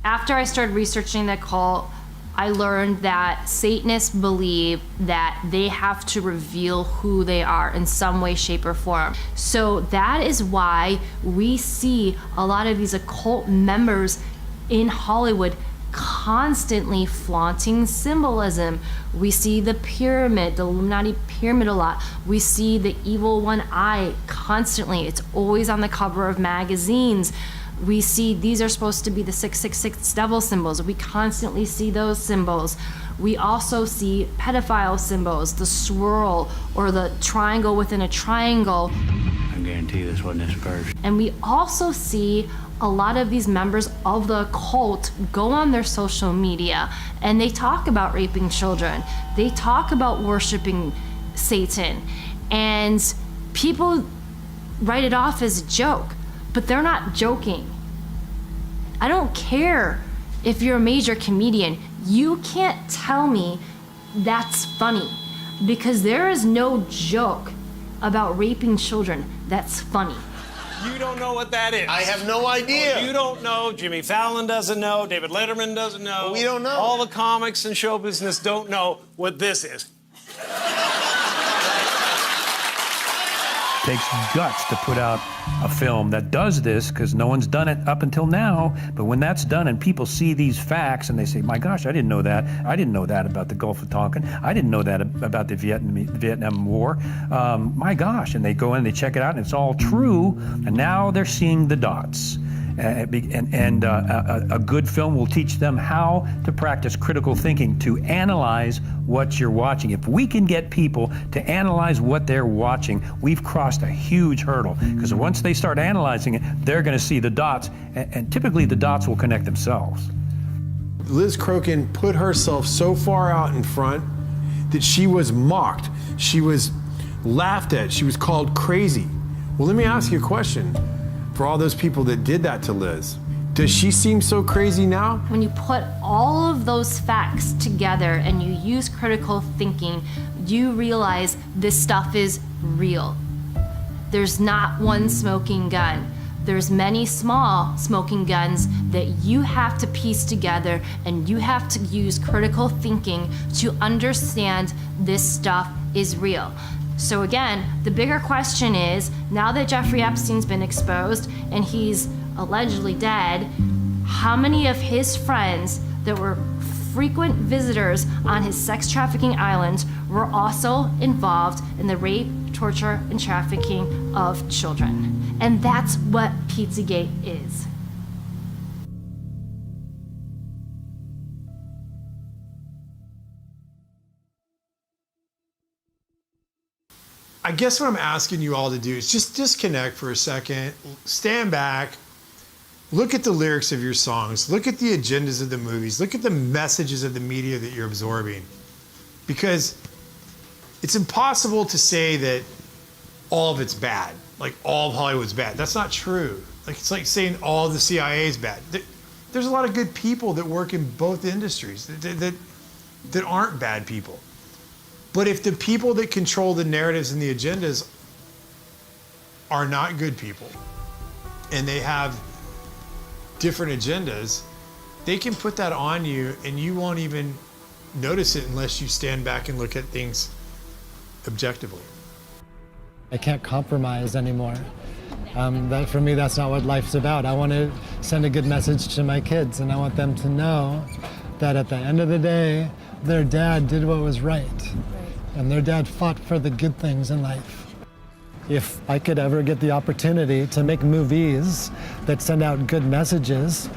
Speaker 13: after I started researching the cult, I learned that Satanists believe that they have to reveal who they are in some way, shape, or form. So that is why we see a lot of these occult members in Hollywood constantly flaunting symbolism. We see the pyramid, the Illuminati pyramid a lot. We see the evil one eye constantly. It's always on the cover of magazines. We see these are supposed to be the 666 devil symbols. We constantly see those symbols. We also see pedophile symbols, the swirl or the triangle within a triangle.
Speaker 12: I guarantee this wasn't his purse.
Speaker 13: And we also see a lot of these members of the cult go on their social media and they talk about raping children. They talk about worshiping Satan. And people write it off as a joke, but they're not joking. I don't care if you're a major comedian. You can't tell me that's funny because there is no joke about raping children that's funny.
Speaker 14: You don't know what that is.
Speaker 25: I have no idea.
Speaker 14: Well, you don't know. Jimmy Fallon doesn't know. David Letterman doesn't know.
Speaker 25: We don't know.
Speaker 14: All the comics and show business don't know what this is.
Speaker 15: Takes guts to put out a film that does this because no one's done it up until now. But when that's done and people see these facts and they say, my gosh, I didn't know that. I didn't know that about the Gulf of Tonkin. I didn't know that about the Vietnam War. My gosh. And they go in and they check it out and it's all true. And now they're seeing the dots. And a good film will teach them how to practice critical thinking, to analyze what you're watching. If we can get people to analyze what they're watching, we've crossed a huge hurdle. Because once they start analyzing it, they're going to see the dots, and typically the dots will connect themselves.
Speaker 28: Liz Crokin put herself so far out in front that she was mocked. She was laughed at. She was called crazy. Well, let me ask you a question. For all those people that did that to Liz, does she seem so crazy now?
Speaker 13: When you put all of those facts together and you use critical thinking, you realize this stuff is real. There's not one smoking gun. There's many small smoking guns that you have to piece together, and you have to use critical thinking to understand this stuff is real. So again, the bigger question is, now that Jeffrey Epstein's been exposed and he's allegedly dead, how many of his friends that were frequent visitors on his sex trafficking island were also involved in the rape, torture, and trafficking of children? And that's what Pizzagate is.
Speaker 28: I I guess what I'm asking you all to do is just disconnect for a second, stand back, look at the lyrics of your songs, look at the agendas of the movies, look at the messages of the media that you're absorbing. Because it's impossible to say that all of it's bad, like all of Hollywood's bad. That's not true. Like it's like saying all of the CIA is bad. There's a lot of good people that work in both industries that aren't bad people. But if the people that control the narratives and the agendas are not good people, and they have different agendas, they can put that on you and you won't even notice it unless you stand back and look at things objectively.
Speaker 5: I can't compromise anymore. For me, that's not what life's about. I want to send a good message to my kids, and I want them to know that at the end of the day, their dad did what was right. And their dad fought for the good things in life. If I could ever get the opportunity to make movies that send out good messages,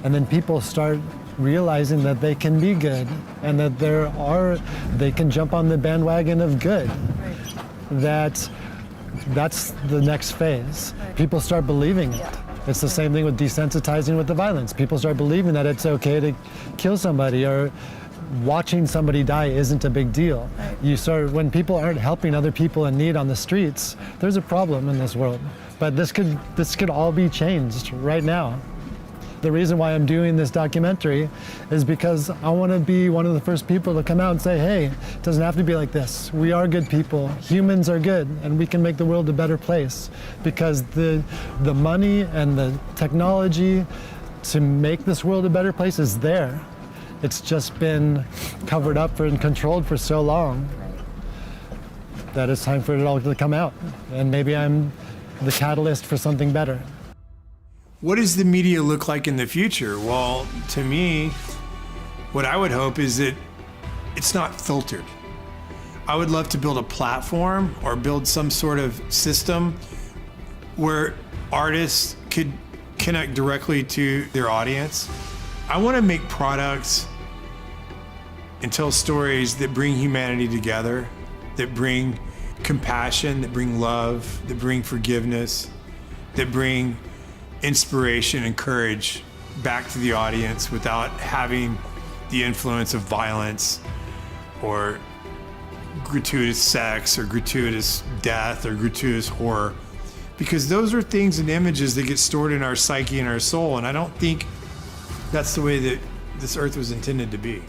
Speaker 5: and then people start realizing that they can be good and that they can jump on the bandwagon of good, that's the next phase. People start believing it. It's the same thing with desensitizing with the violence. People start believing that it's okay to kill somebody, or watching somebody die isn't a big deal. When people aren't helping other people in need on the streets, there's a problem in this world. But this could all be changed right now. The reason why I'm doing this documentary is because I want to be one of the first people to come out and say, hey, it doesn't have to be like this. We are good people. Humans are good, and we can make the world a better place. Because the money and the technology to make this world a better place is there. It's just been covered up and controlled for so long that it's time for it all to come out. And maybe I'm the catalyst for something better.
Speaker 28: What does the media look like in the future? Well, to me, what I would hope is that it's not filtered. I would love to build a platform or build some sort of system where artists could connect directly to their audience. I want to make products and tell stories that bring humanity together, that bring compassion, that bring love, that bring forgiveness, that bring inspiration and courage back to the audience without having the influence of violence or gratuitous sex or gratuitous death or gratuitous horror. Because those are things and images that get stored in our psyche and our soul, and I don't think that's the way that this earth was intended to be.